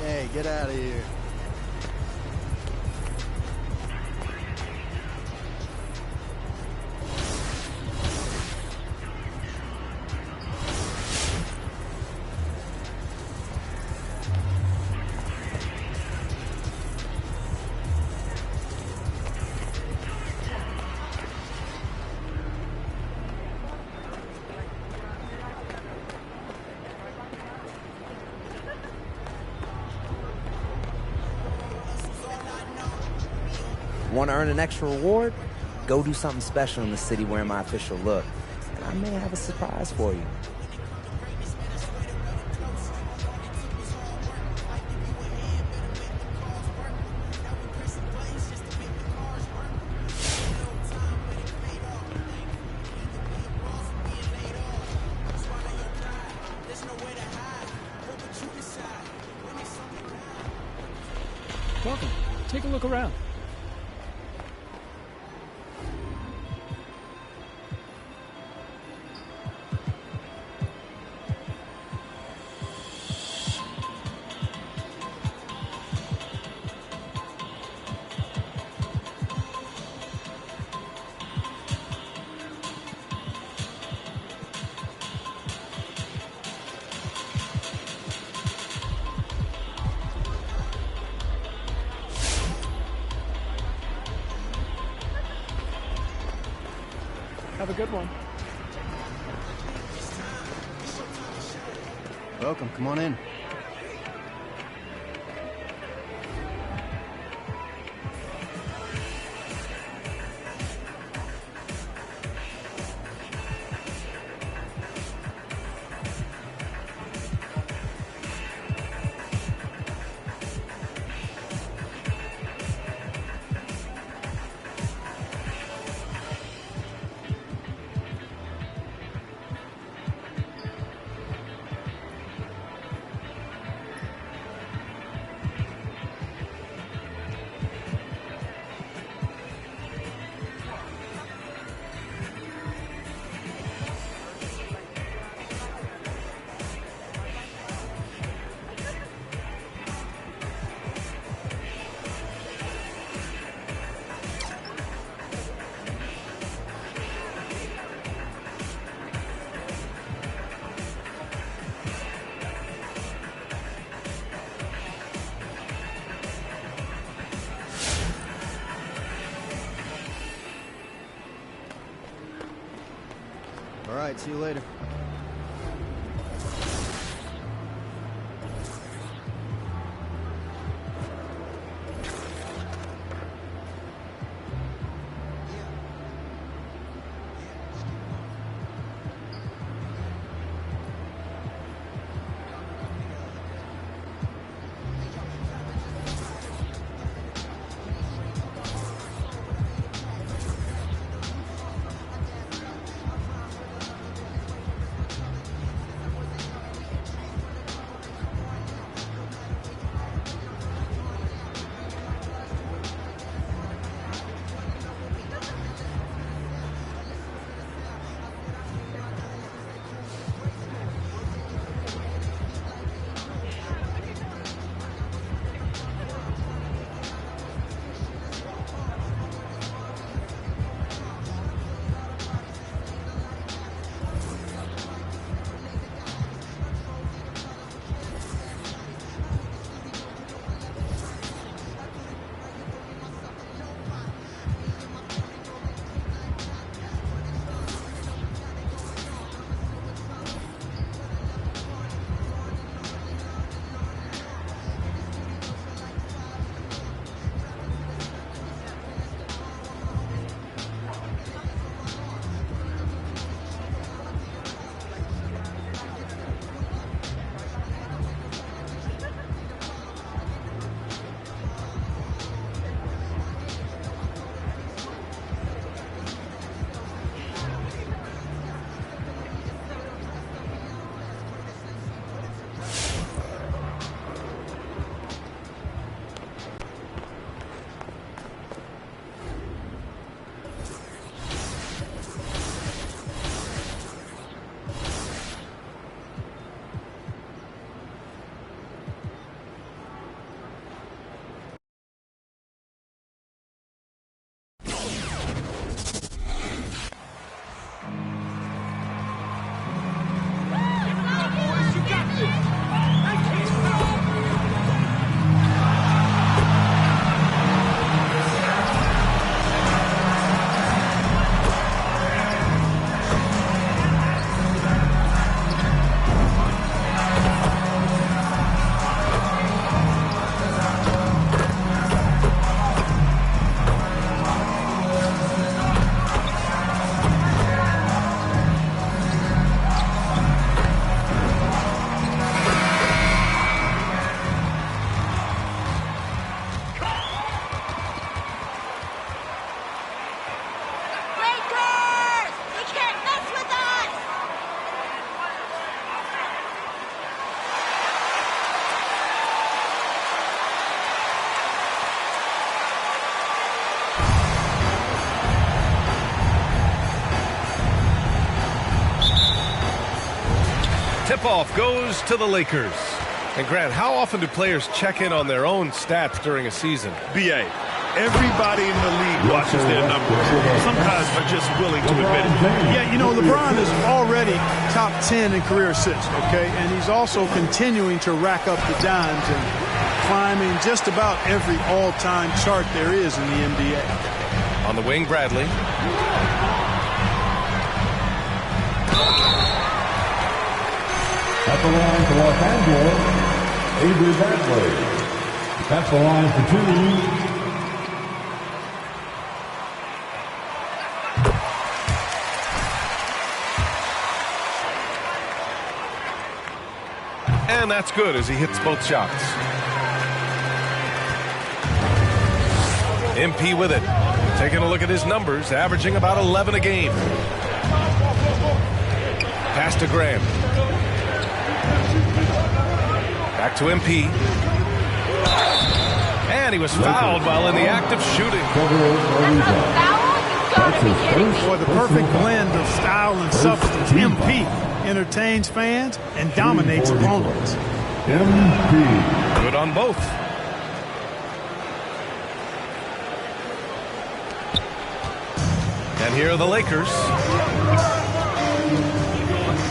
Hey, get out of here. Want to earn an extra reward? Go do something special in the city wearing my official look. And I may have a surprise for you. Welcome. Take a look around. Have a good one. Welcome. Come on in. All right, see you later. Tip-off goes to the Lakers. And Grant, how often do players check in on their own stats during a season? BA, everybody in the league watches their numbers. Some guys are just willing to admit it. Yeah, you know, LeBron is already top 10 in career assists, okay? And he's also continuing to rack up the dimes and climbing just about every all-time chart there is in the NBA. On the wing, Bradley. At the line for Los Angeles, Avery Bradley. That's the line for 2. And that's good as he hits both shots. MP with it. Taking a look at his numbers, averaging about 11 a game. Pass to Graham. Back to MP. And he was fouled while in the act of shooting. For the perfect blend of style and substance, MP entertains fans and dominates opponents. MP. Good on both. And here are the Lakers.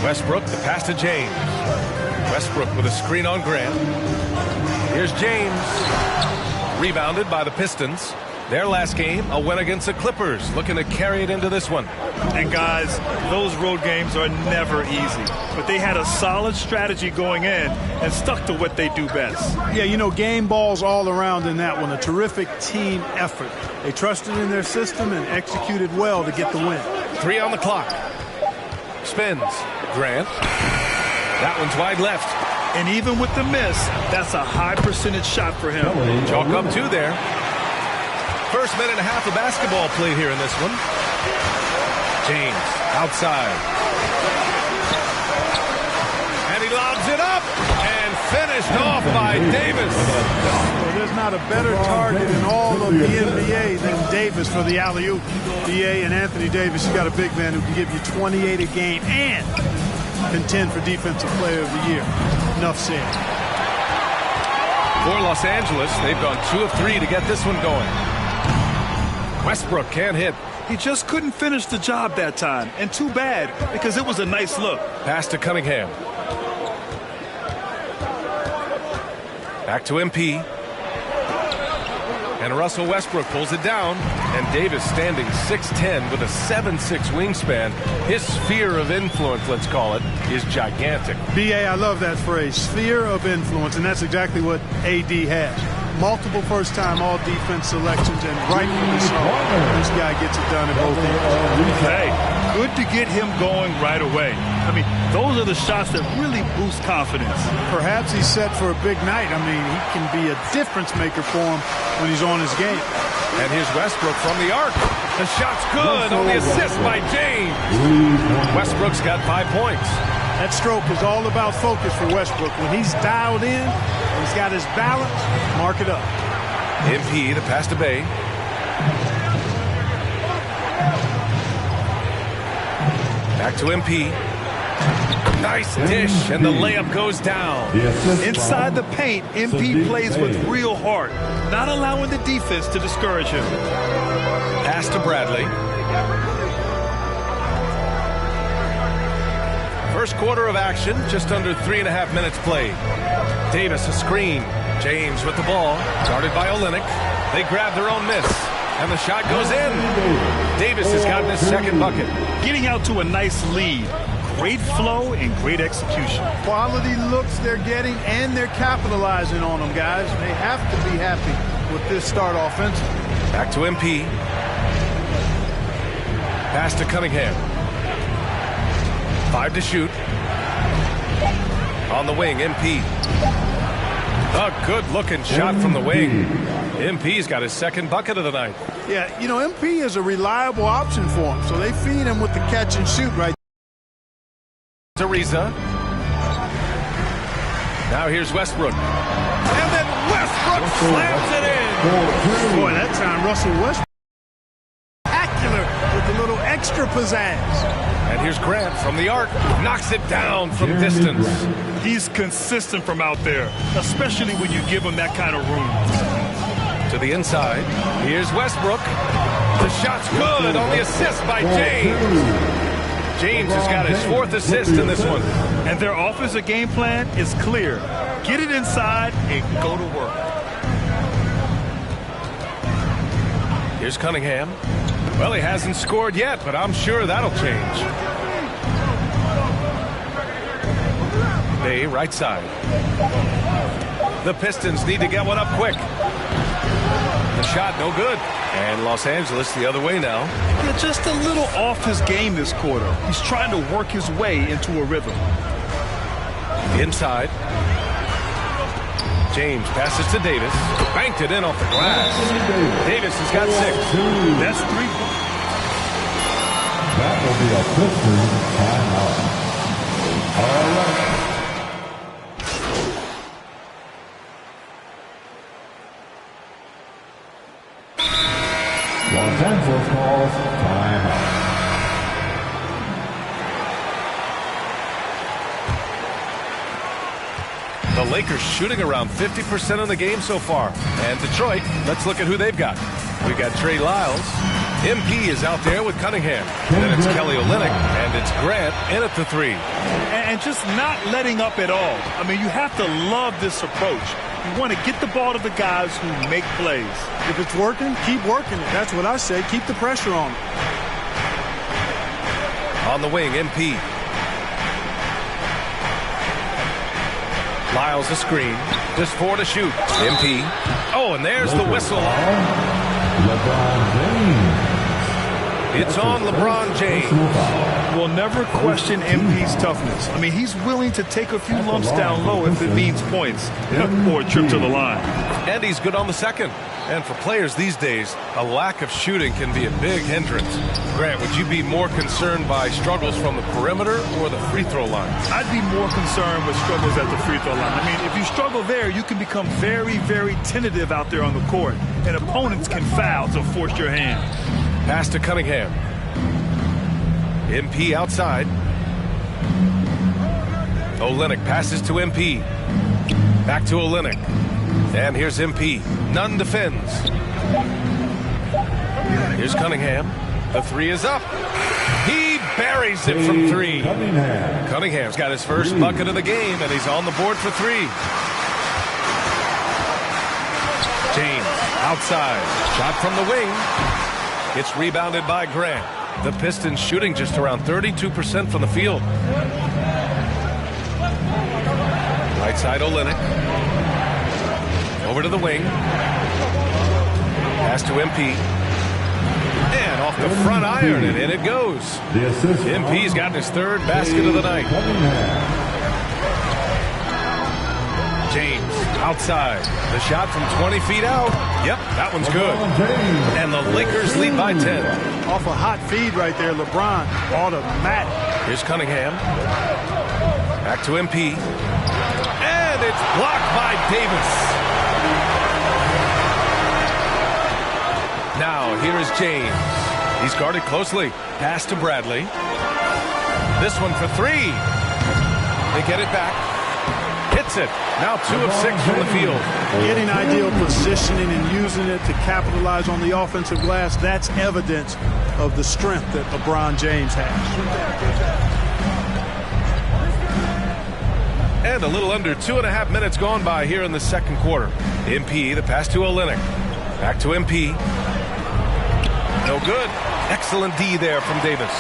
Westbrook, the pass to James. Westbrook with a screen on Grant. Here's James. Rebounded by the Pistons. Their last game, a win against the Clippers. Looking to carry it into this one. And guys, those road games are never easy. But they had a solid strategy going in and stuck to what they do best. Yeah, you know, game balls all around in that one. A terrific team effort. They trusted in their system and executed well to get the win. 3 on the clock. Spins. Grant. That one's wide left. And even with the miss, that's a high percentage shot for him. Chalk up 2 there. First minute and a half of basketball played here in this one. James outside. And he lobs it up and finished off by Davis. Well, there's not a better target in all of the NBA than Davis for the alley-oop. DA and Anthony Davis, you got a big man who can give you 28 a game and contend for Defensive Player of the Year. Enough said. For Los Angeles, they've gone 2 of 3 to get this one going. Westbrook can't hit. He just couldn't finish the job that time. And too bad, because it was a nice look. Pass to Cunningham. Back to MP. And Russell Westbrook pulls it down. And Davis standing 6'10" with a 7'6" wingspan. His sphere of influence, let's call it, is gigantic. BA, I love that phrase, sphere of influence, and that's exactly what AD has. Multiple first-time all-defense selections, and rightfully so. This guy gets it done in both ends. Hey, good to get him going right away. I mean, those are the shots that really boost confidence. Perhaps he's set for a big night. I mean, he can be a difference maker for him when he's on his game. And here's Westbrook from the arc. The shot's good on the assist by James. Westbrook's got 5 points. That stroke is all about focus for Westbrook. When he's dialed in, he's got his balance, mark it up. MP, the pass to Bay. Back to MP. Nice dish, and the layup goes down. Inside the paint, MP plays with real heart, not allowing the defense to discourage him. Pass to Bradley. First quarter of action, just under 3.5 minutes played. Davis a screen. James with the ball, guarded by Olynyk. They grab their own miss, and the shot goes in. Davis has gotten his second bucket. Getting out to a nice lead. Great flow and great execution. Quality looks they're getting, and they're capitalizing on them, guys. They have to be happy with this start offensively. Back to MP. Pass to Cunningham. 5 to shoot. On the wing, MP. A good-looking shot from the wing. MP's got his second bucket of the night. Yeah, you know, MP is a reliable option for him, so they feed him with the catch and shoot right. Ariza. Now here's Westbrook. And then Westbrook slams it in. Boy, that time Russell Westbrook spectacular with a little extra pizzazz. And here's Grant from the arc. Knocks it down from distance. He's consistent from out there, especially when you give him that kind of room. To the inside. Here's Westbrook. The shot's good on the assist by James. James has got his 4th assist in this one. And their offensive game plan is clear. Get it inside and go to work. Here's Cunningham. Well, he hasn't scored yet, but I'm sure that'll change. Bay, right side. The Pistons need to get one up quick. The shot, no good. And Los Angeles the other way now. Yeah, just a little off his game this quarter. He's trying to work his way into a rhythm. Inside. James passes to Davis. Banked it in off the glass. Davis has got 6. That's 3. That will be a Pistons timeout. All right. Los Angeles calls timeout. The Lakers shooting around 50% of the game so far. And Detroit, let's look at who they've got. We got Trey Lyles. MP is out there with Cunningham. Then it's Kelly Olynyk, and it's Grant in at the 3. And just not letting up at all. I mean, you have to love this approach. You want to get the ball to the guys who make plays. If it's working, keep working it. That's what I say. Keep the pressure on them. On the wing, MP. Lyles a screen. Just 4 to shoot. MP. Oh, and there's the whistle. LeBron James. It's on LeBron James. We'll never question MP's toughness. I mean, he's willing to take a few lumps down low if it means points or a trip to the line. And he's good on the second. And for players these days, a lack of shooting can be a big hindrance. Grant, would you be more concerned by struggles from the perimeter or the free throw line? I'd be more concerned with struggles at the free throw line. I mean, if you struggle there, you can become very, very tentative out there on the court. And opponents can foul to force your hand. Pass to Cunningham. MP outside. Olynyk passes to MP. Back to Olynyk. And here's MP. Nunn defends. Here's Cunningham. The 3 is up. He buries it from 3. Cunningham's got his first bucket of the game, and he's on the board for 3. James outside. Shot from the wing. It's rebounded by Grant. The Pistons shooting just around 32% from the field. Right side Olynyk. Over to the wing. Pass to MP. And off the front iron, and in it goes. MP's got his 3rd basket of the night. James outside. The shot from 20 feet out. Yep, that one's good. And the Lakers lead by 10. Off a hot feed right there, LeBron. Automatic. Here's Cunningham. Back to MP. And it's blocked by Davis. Now, here is James. He's guarded closely. Pass to Bradley. This one for 3. They get it back. Hits it. Now 2 of 6 from the field. Getting ideal positioning and using it to capitalize on the offensive glass, that's evidence of the strength that LeBron James has. And a little under 2.5 minutes gone by here in the second quarter. MP, the pass to Olynyk. Back to MP. No good. Excellent D there from Davis.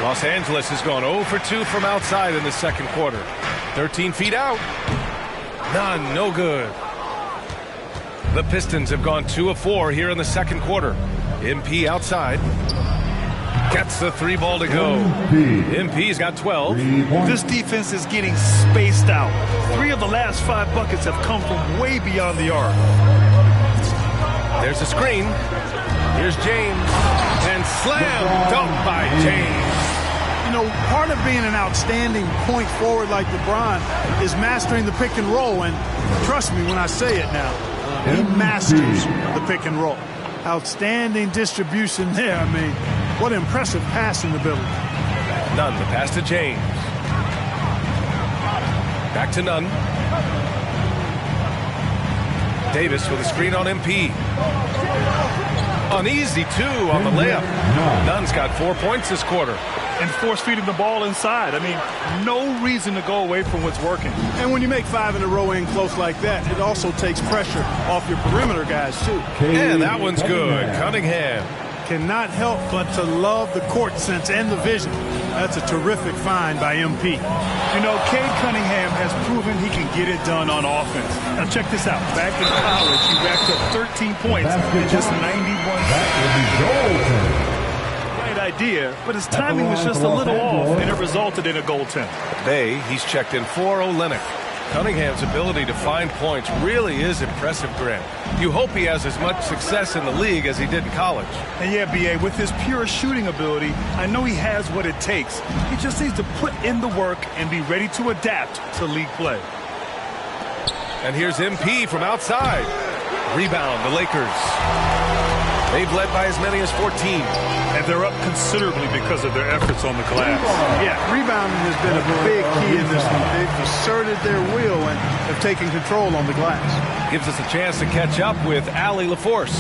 Los Angeles has gone 0 for 2 from outside in the second quarter. 13 feet out. None, no good. The Pistons have gone 2 of 4 here in the second quarter. MP outside. Gets the 3 ball to go. MP's got 12. This defense is getting spaced out. 3 of the last 5 buckets have come from way beyond the arc. There's a screen. Here's James. And slam dunk by James. You know, part of being an outstanding point forward like LeBron is mastering the pick and roll. And trust me when I say it now, he masters the pick and roll. Outstanding distribution there. I mean, What impressive passing ability. Nunn, the pass to James. Back to Nunn. Davis with a screen on MP. Uneasy, too, on the layup. Nunn's got 4 points this quarter. And force feeding the ball inside. I mean, no reason to go away from what's working. And when you make 5 in a row in close like that, it also takes pressure off your perimeter guys, too. And that one's good. Cunningham. Cannot help but to love the court sense and the vision. That's a terrific find by MP. You know, Cade Cunningham has proven he can get it done on offense. Now check this out. Back in college, he racked up 13 points in just 91 seconds. Right idea, but his timing was just a little off, and it resulted in a goaltend. Today, he's checked in for Olynyk. Cunningham's ability to find points really is impressive, Grant. You hope he has as much success in the league as he did in college. And yeah, B.A., with his pure shooting ability, I know he has what it takes. He just needs to put in the work and be ready to adapt to league play. And here's MP from outside. Rebound, the Lakers. They've led by as many as 14. And they're up considerably because of their efforts on the glass. Yeah, rebounding has been a big key in this one. They've asserted their will and have taken control on the glass. Gives us a chance to catch up with Allie LaForce.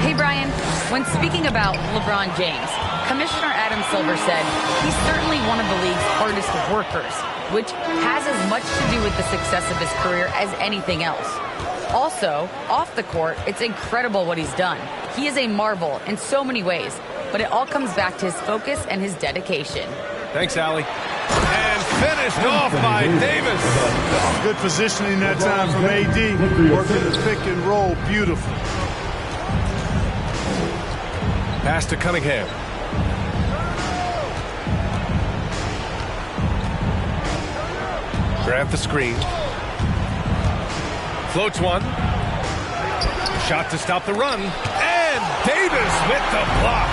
Hey, Brian. When speaking about LeBron James, Commissioner Adam Silver said he's certainly one of the league's hardest workers, which has as much to do with the success of his career as anything else. Also, off the court, it's incredible what he's done. He is a marvel in so many ways, but it all comes back to his focus and his dedication. Thanks, Allie. And finished off by Davis. Good positioning that time from AD. Working the pick and roll beautiful. Pass to Cunningham. Grab the screen. Floats one. Shot to stop the run. And Davis with the block.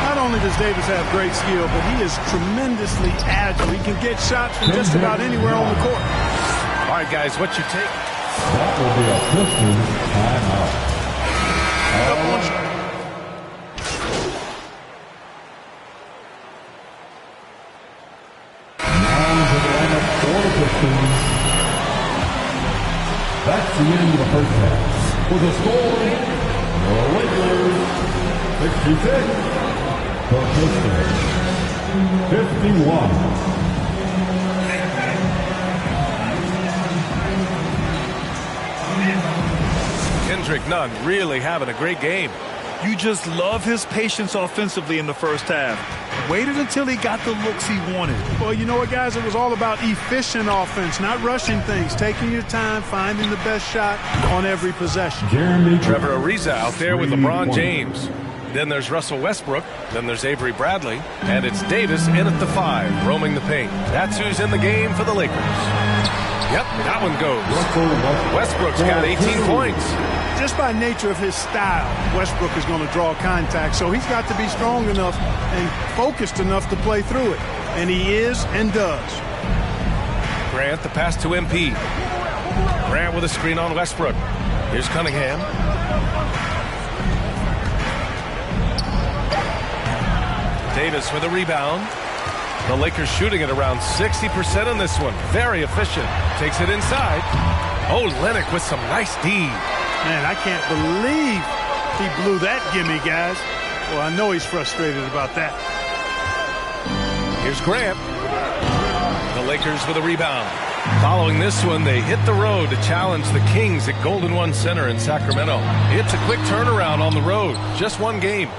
Not only does Davis have great skill, but he is tremendously agile. He can get shots from just about anywhere on the court. All right, guys, what's your take? That will be a Pistons timeout. That's the end of the first half. For the score, the Lakers 66, the Pistons 51. Kendrick Nunn really having a great game. You just love his patience offensively in the first half. Waited until he got the looks he wanted. Well, you know what, guys? It was all about efficient offense, not rushing things, taking your time, finding the best shot on every possession. Trevor Ariza out there with LeBron James. Then there's Russell Westbrook. Then there's Avery Bradley. And it's Davis in at the 5, roaming the paint. That's who's in the game for the Lakers. Yep, that one goes. Westbrook's got 18 points. Just by nature of his style, Westbrook is going to draw contact, so he's got to be strong enough and focused enough to play through it. And he is and does. Grant, the pass to MP. Grant with a screen on Westbrook. Here's Cunningham. Davis with a rebound. The Lakers shooting at around 60% on this one. Very efficient. Takes it inside. Olynyk with some nice D. Man, I can't believe he blew that gimme, guys. Well, I know he's frustrated about that. Here's Grant. The Lakers with a rebound. Following this one, they hit the road to challenge the Kings at Golden One Center in Sacramento. It's a quick turnaround on the road. Just one game.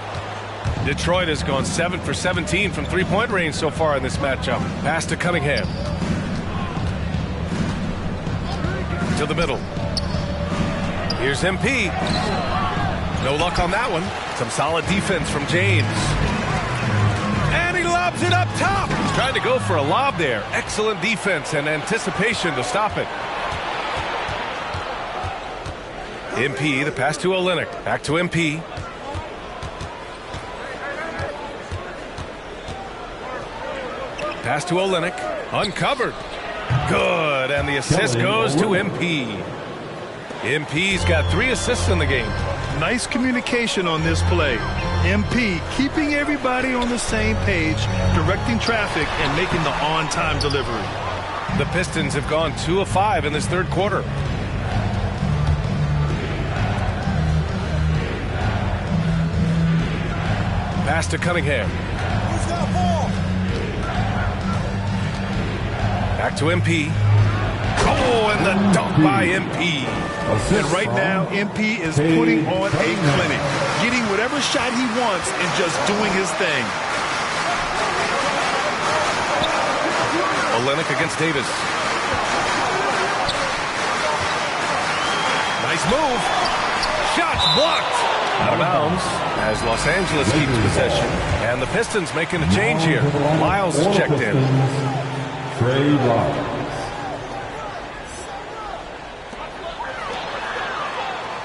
Detroit has gone 7 for 17 from three-point range so far in this matchup. Pass to Cunningham. To the middle. Here's MP. No luck on that one. Some solid defense from James. And he lobs it up top. He's trying to go for a lob there. Excellent defense and anticipation to stop it. MP, the pass to Olynyk. Back to MP. Pass to Olynyk. Uncovered. Good. And the assist goes to MP. MP's got 3 assists in the game. Nice communication on this play. MP keeping everybody on the same page, directing traffic, and making the on-time delivery. The Pistons have gone 2 of 5 in this third quarter. Pass to Cunningham. Back to MP. Oh, and the dunk by MP. And right now, MP is putting on a clinic, getting whatever shot he wants and just doing his thing. Olynyk against Davis. Nice move. Shots blocked. Out of bounds as Los Angeles keeps possession. And the Pistons making a change here. Miles is checked in. Trey Lyles.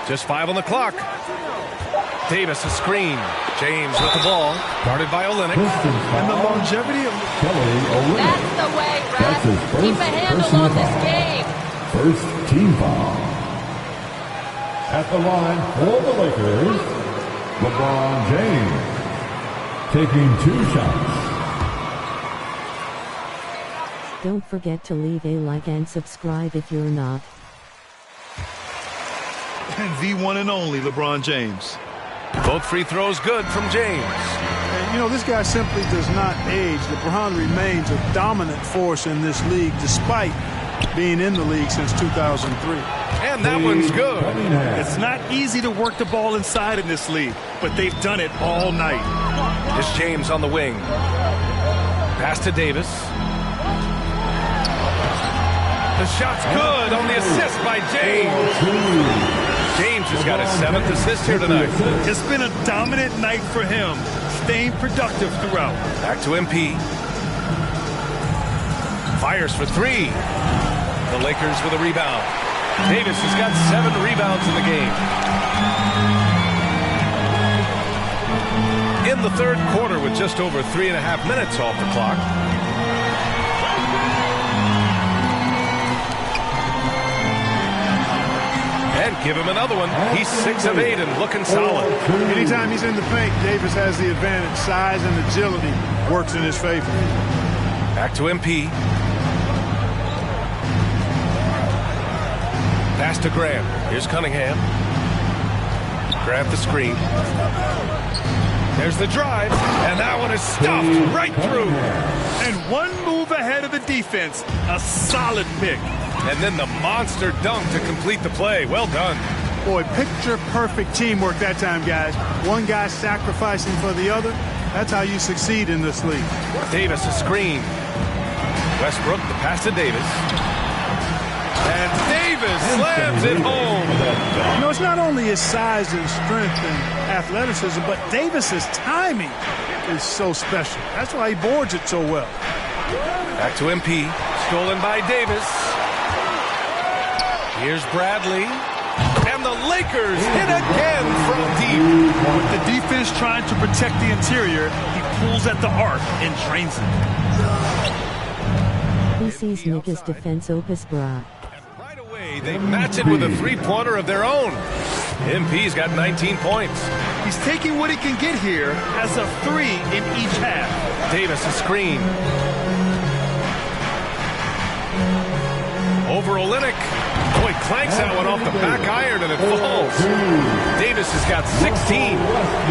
Just 5 on the clock. Davis a screen. James with the ball. Guarded by Olynyk. And the longevity of That's the way, Ref. Keep a handle on this game. First team foul. At the line for the Lakers, LeBron James taking 2 shots. Don't forget to leave a like and subscribe if you're not. And the one and only LeBron James. Both free throws good from James. And, you know, this guy simply does not age. LeBron remains a dominant force in this league despite being in the league since 2003. And that one's good. It's not easy to work the ball inside in this league, but they've done it all night. It's James on the wing. Pass to Davis. The shot's good on the assist by James. James has got his 7th assist here tonight. It's been a dominant night for him, staying productive throughout. Back to MP. Fires for 3. The Lakers with a rebound. Davis has got 7 rebounds in the game. In the third quarter with just over 3.5 minutes off the clock. And give him another one. He's 6 of 8 and looking solid. Anytime he's in the paint, Davis has the advantage. Size and agility works in his favor. Back to MP. Pass to Graham. Here's Cunningham. Grab the screen. There's the drive, and that one is stuffed right through. And one move ahead of the defense. A solid pick. And then the monster dunk to complete the play. Well done. Boy, picture-perfect teamwork that time, guys. One guy sacrificing for the other. That's how you succeed in this league. Davis a screen. Westbrook, the pass to Davis. And Davis slams it home. You know, it's not only his size and strength and athleticism, but Davis's timing is so special. That's why he boards it so well. Back to MP. Stolen by Davis. Here's Bradley. And the Lakers hit again from deep. With the defense trying to protect the interior, he pulls at the arc and drains it. PC's Niggas defense opus bra. Right away, they match it with a 3-pointer of their own. MP's got 19 points. He's taking what he can get here as a 3 in each half. Davis a screen. Over Olynyk. Boy, clanks that one off the back iron and it falls. Davis has got 16.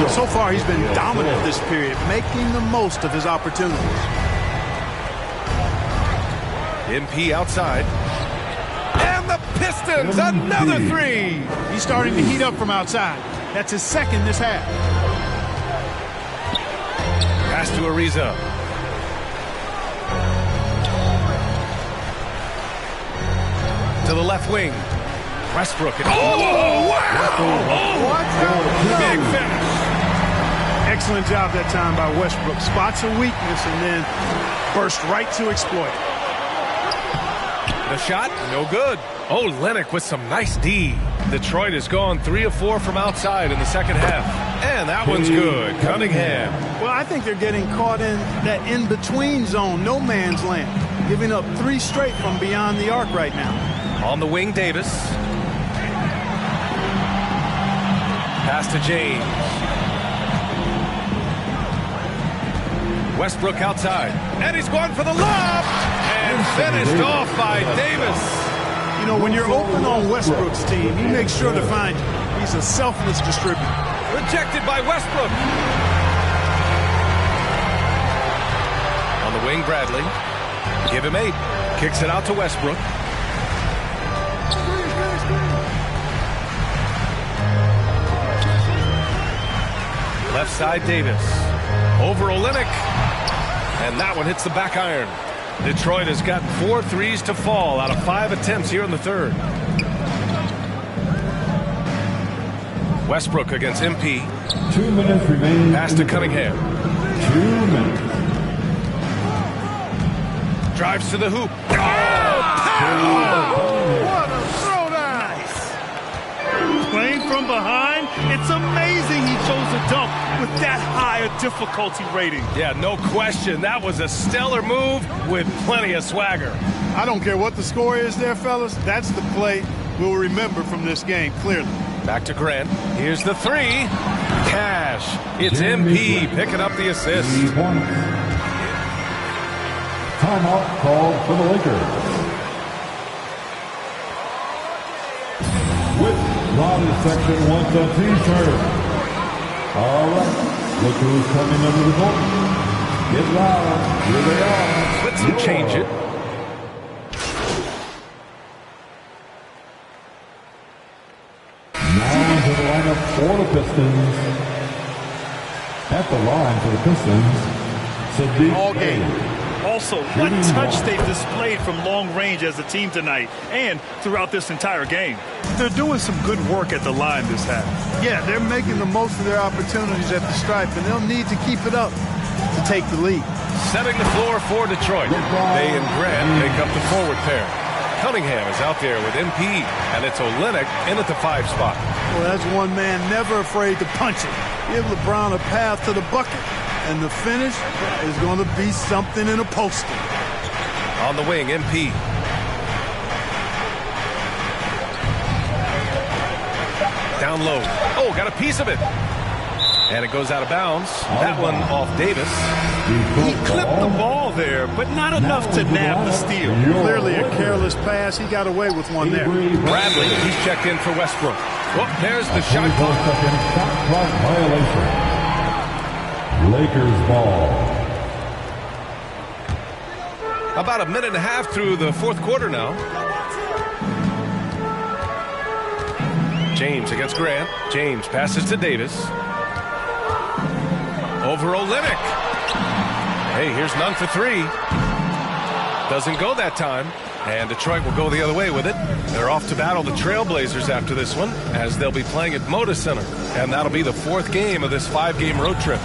So far, he's been dominant this period, making the most of his opportunities. MP outside. And the Pistons, another 3. He's starting to heat up from outside. That's his 2nd this half. Pass to Ariza. To the left wing. Westbrook. Oh, wow! Big finish. Excellent job that time by Westbrook. Spots a weakness and then burst right to exploit. The shot, no good. Oh, Olynyk with some nice D. Detroit has gone 3 of 4 from outside in the second half. And that one's good. Cunningham. Well, I think they're getting caught in that in-between zone, no man's land. Giving up 3 straight from beyond the arc right now. On the wing, Davis. Pass to James. Westbrook outside. And he's going for the lob. And finished off by Davis. You know, when you're open on Westbrook's team, he makes sure to find you. He's a selfless distributor. Rejected by Westbrook. On the wing, Bradley. Give him 8. Kicks it out to Westbrook. Left side, Davis. Over Olynyk. And that one hits the back iron. Detroit has gotten 4 threes to fall out of 5 attempts here in the third. Westbrook against MP. 2 minutes remaining. Pass to Cunningham. 2 minutes. Drives to the hoop. What a throwdown! Nice. Playing from behind, it's amazing he chose a dunk with that higher difficulty rating. Yeah, no question. That was a stellar move with plenty of swagger. I don't care what the score is there, fellas. That's the play we'll remember from this game, clearly. Back to Grant. Here's the 3. Cash. It's MP picking up the assist. Timeout called for the Lakers. With Raleigh section wants a t-shirt. All right. Look who's coming under the court. Get loud. Here they are. Let's change it. Now to the lineup for the Pistons. At the line for the Pistons, Sadiq All game. Bey. Also, what touch they've displayed from long range as a team tonight and throughout this entire game. They're doing some good work at the line this half. Yeah, they're making the most of their opportunities at the stripe, and they'll need to keep it up to take the lead. Setting the floor for Detroit. Bey and Grant make up the forward pair. Cunningham is out there with MP, and it's Olynyk in at the 5 spot. Well, that's one man never afraid to punch it. Give LeBron a path to the bucket, and the finish is going to be something in a poster. On the wing, MP. Down low. Oh, got a piece of it. And it goes out of bounds. That one off Davis. He clipped the ball there, but not enough to nab the steal. Clearly a careless pass. He got away with one there. Bradley, he's checked in for Westbrook. Oh, there's the shot clock. Shot clock violation. Lakers ball. About a minute and a half through the fourth quarter now. James against Grant. James passes to Davis. Over Olynyk. Hey, here's none for 3. Doesn't go that time. And Detroit will go the other way with it. They're off to battle the Trailblazers after this one, as they'll be playing at Moda Center. And that'll be the 4th game of this 5-game road trip.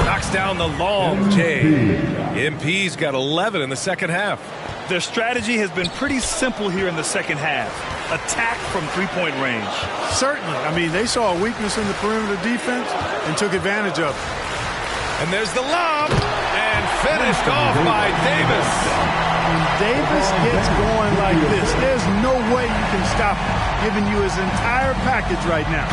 Knocks down the long J. MP's got 11 in the second half. Their strategy has been pretty simple here in the second half. Attack from 3-point range. Certainly. I mean, they saw a weakness in the perimeter defense and took advantage of it. And there's the lob. And finished off by Davis. When Davis gets going like this, there's no way you can stop him, giving you his entire package right now.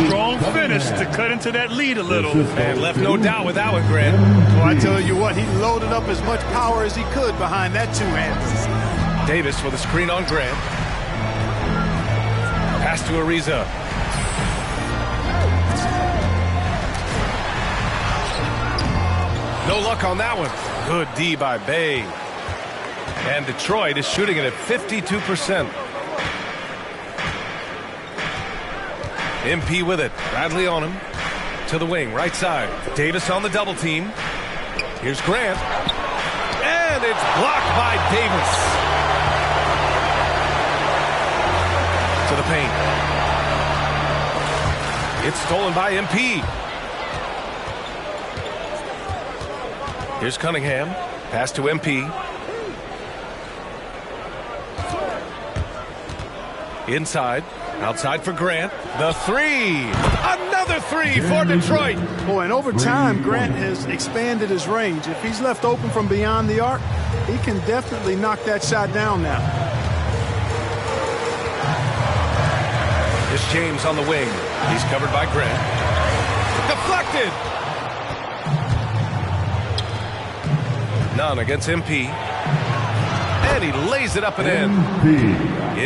Strong finish to cut into that lead a little. And left no doubt with that one, Grant. Well, I tell you what, he loaded up as much power as he could behind that 2-hander. Davis with a screen on Grant. Pass to Ariza. No luck on that one. Good D by Bey. And Detroit is shooting it at 52%. MP with it. Bradley on him. To the wing, right side. Davis on the double team. Here's Grant. And it's blocked by Davis. To the paint. It's stolen by MP. Here's Cunningham. Pass to MP. Inside. Outside for Grant. The 3. Another 3 for Detroit. Boy, and over time, Grant has expanded his range. If he's left open from beyond the arc, he can definitely knock that shot down now. Here's James on the wing. He's covered by Grant. Deflected. None against MP. And he lays it up and in.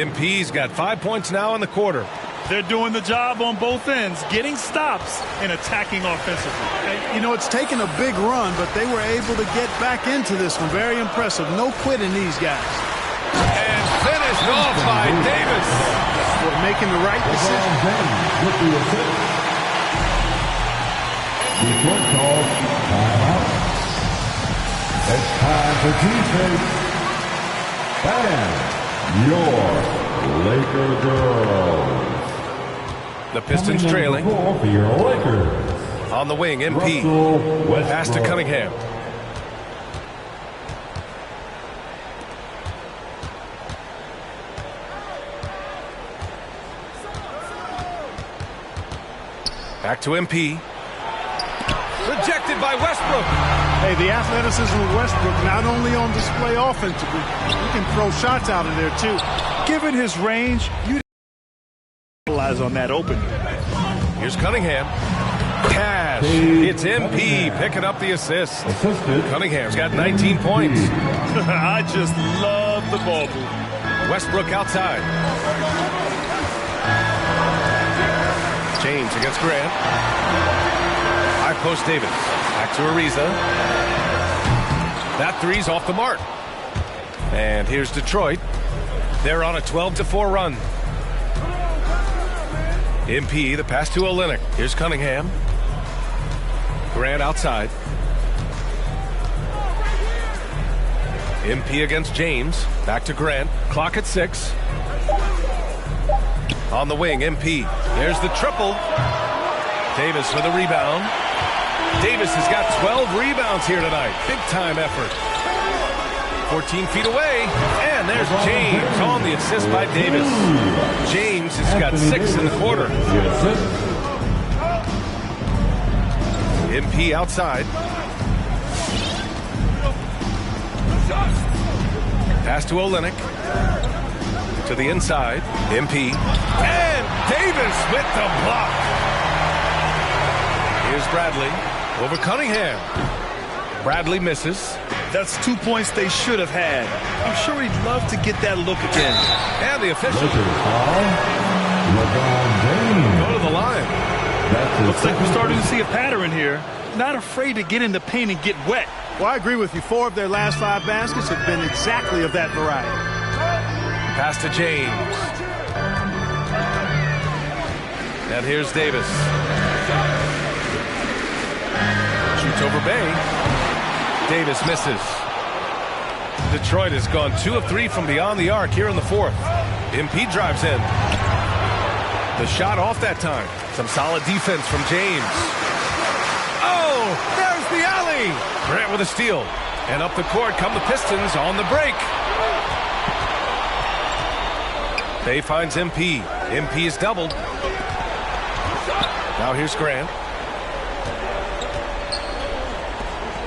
MP's got 5 points now in the quarter. They're doing the job on both ends, getting stops and attacking offensively. You know, it's taken a big run, but they were able to get back into this one. Very impressive. No quitting these guys. And finished off by Davis. For making the right decision. Before call, timeout. It's time for defense. And your Laker girls. The Pistons trailing. For your Lakers. On the wing, MP. Pass to Cunningham. Back to MP. Rejected by Westbrook. Hey, the athleticism of Westbrook not only on display offensively, he can throw shots out of there too. Given his range, you capitalize on that opening. Here's Cunningham. Cash. It's MP picking up the assist. Cunningham's got 19 points. I just love the ball movement. Westbrook outside. James against Grant. High post Davis. Back to Ariza. That three's off the mark. And here's Detroit. They're on a 12-4 run. MP, the pass to Olynyk. Here's Cunningham. Grant outside. MP against James. Back to Grant. Clock at 6. On the wing, MP. There's the triple. Davis with a rebound. Davis has got 12 rebounds here tonight. Big time effort. 14 feet away. And there's James on the assist by Davis. James has got 6 in the quarter. MP outside. Pass to Olynyk. To the inside. MP. And Davis with the block. Here's Bradley. Over Cunningham. Bradley misses. That's 2 points they should have had. I'm sure he'd love to get that look again. And the official. Go to the line. Looks like we're starting to see a pattern here. Not afraid to get in the paint and get wet. Well, I agree with you. 4 of their last 5 baskets have been exactly of that variety. Pass to James. And here's Davis. Shoots over Bay. Davis misses. Detroit has gone 2 of 3 from beyond the arc here in the 4th. MP drives in. The shot off that time. Some solid defense from James. Oh, there's the alley. Grant with a steal. And up the court come the Pistons on the break. Bay finds MP. MP is doubled. Now here's Grant.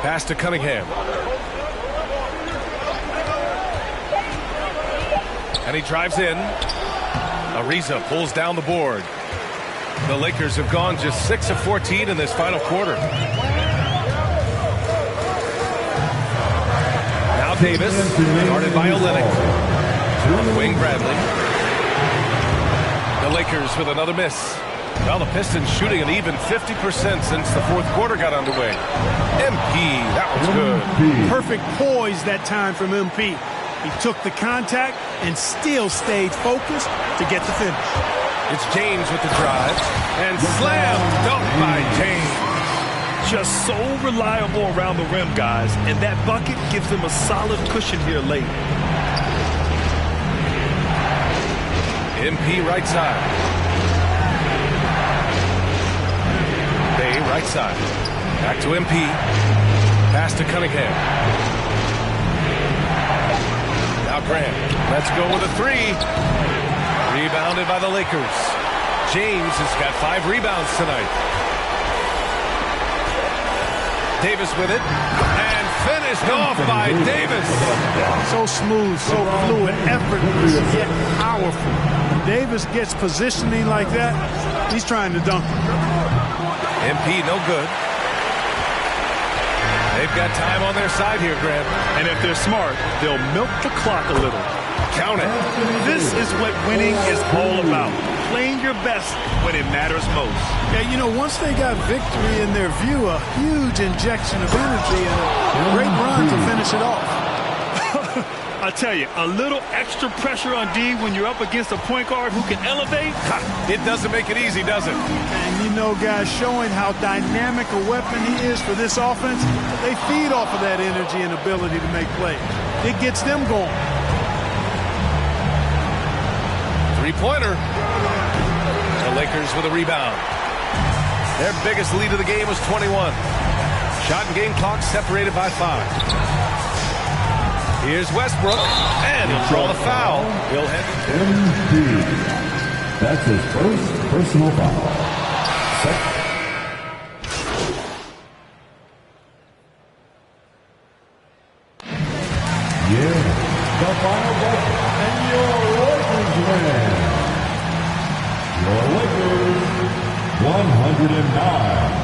Pass to Cunningham. And he drives in. Ariza pulls down the board. The Lakers have gone just 6 of 14 in this final quarter. Now Davis, guarded by Olynyk. On the wing, Bradley. The Lakers with another miss. Well, the Pistons shooting an even 50% since the 4th quarter got underway. MP, that was good. Perfect poise that time from MP. He took the contact and still stayed focused to get the finish. It's James with the drive. And slam dunk by James. Just so reliable around the rim, guys. And that bucket gives them a solid cushion here late. MP right side. Bay right side. Back to MP. Pass to Cunningham. Now Grant. Let's go with a 3. Rebounded by the Lakers. James has got 5 rebounds tonight. Davis with it. And finished off by Davis. So smooth, so fluid, effortless, yet powerful. when Davis gets positioning like that, he's trying to dunk it. MP, no good. They've got time on their side here, Grant. And if they're smart, they'll milk the clock a little. Count it. This is what winning is all about. Playing your best when it matters most. Yeah, you know, once they got victory in their view, a huge injection of energy and a great run to finish it off. I tell you, a little extra pressure on D when you're up against a point guard who can elevate. It doesn't make it easy, does it? And you know, guys, showing how dynamic a weapon he is for this offense, they feed off of that energy and ability to make plays. It gets them going. Three-pointer. The Lakers with a rebound. Their biggest lead of the game was 21. Shot and game clock separated by 5. Here's Westbrook, and he'll draw the foul. He'll head. That's his first personal foul. Yeah, the final buzzer, and your Lakers win. Your Lakers, 109.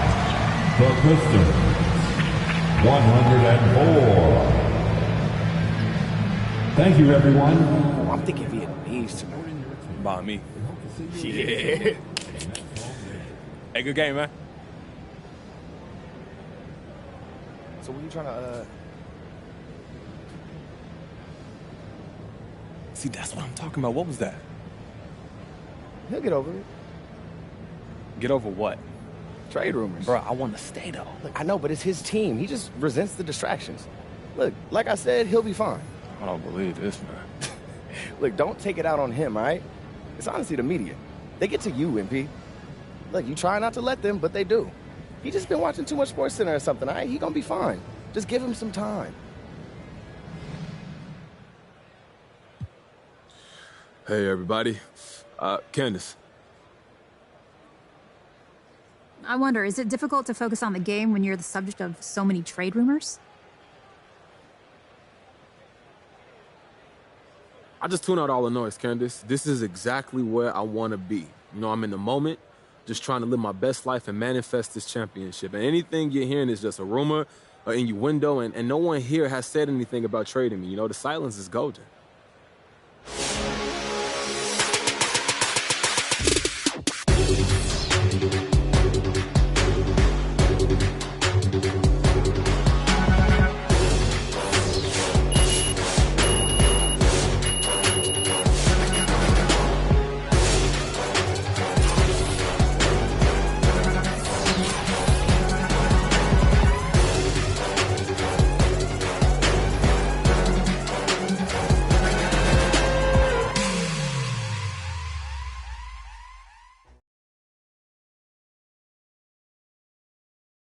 The Pistons, 104. Thank you, everyone. Oh, I'm thinking Vietnamese tonight. By me. Yeah. Hey, good game, man. So what are you trying to, See, that's what I'm talking about. What was that? He'll get over it. Get over what? Trade rumors. Bro, I want to stay, though. Look, I know, but it's his team. He just resents the distractions. Look, like I said, he'll be fine. I don't believe this, man. Look, don't take it out on him, all right? It's honestly the media. They get to you, MP. Look, you try not to let them, but they do. He just been watching too much SportsCenter or something, all right? He gonna be fine. Just give him some time. Hey, everybody. Candace. I wonder, is it difficult to focus on the game when you're the subject of so many trade rumors? I just tune out all the noise, Candace. This is exactly where I want to be. You know, I'm in the moment, just trying to live my best life and manifest this championship. And anything you're hearing is just a rumor or innuendo, and no one here has said anything about trading me. You know, the silence is golden.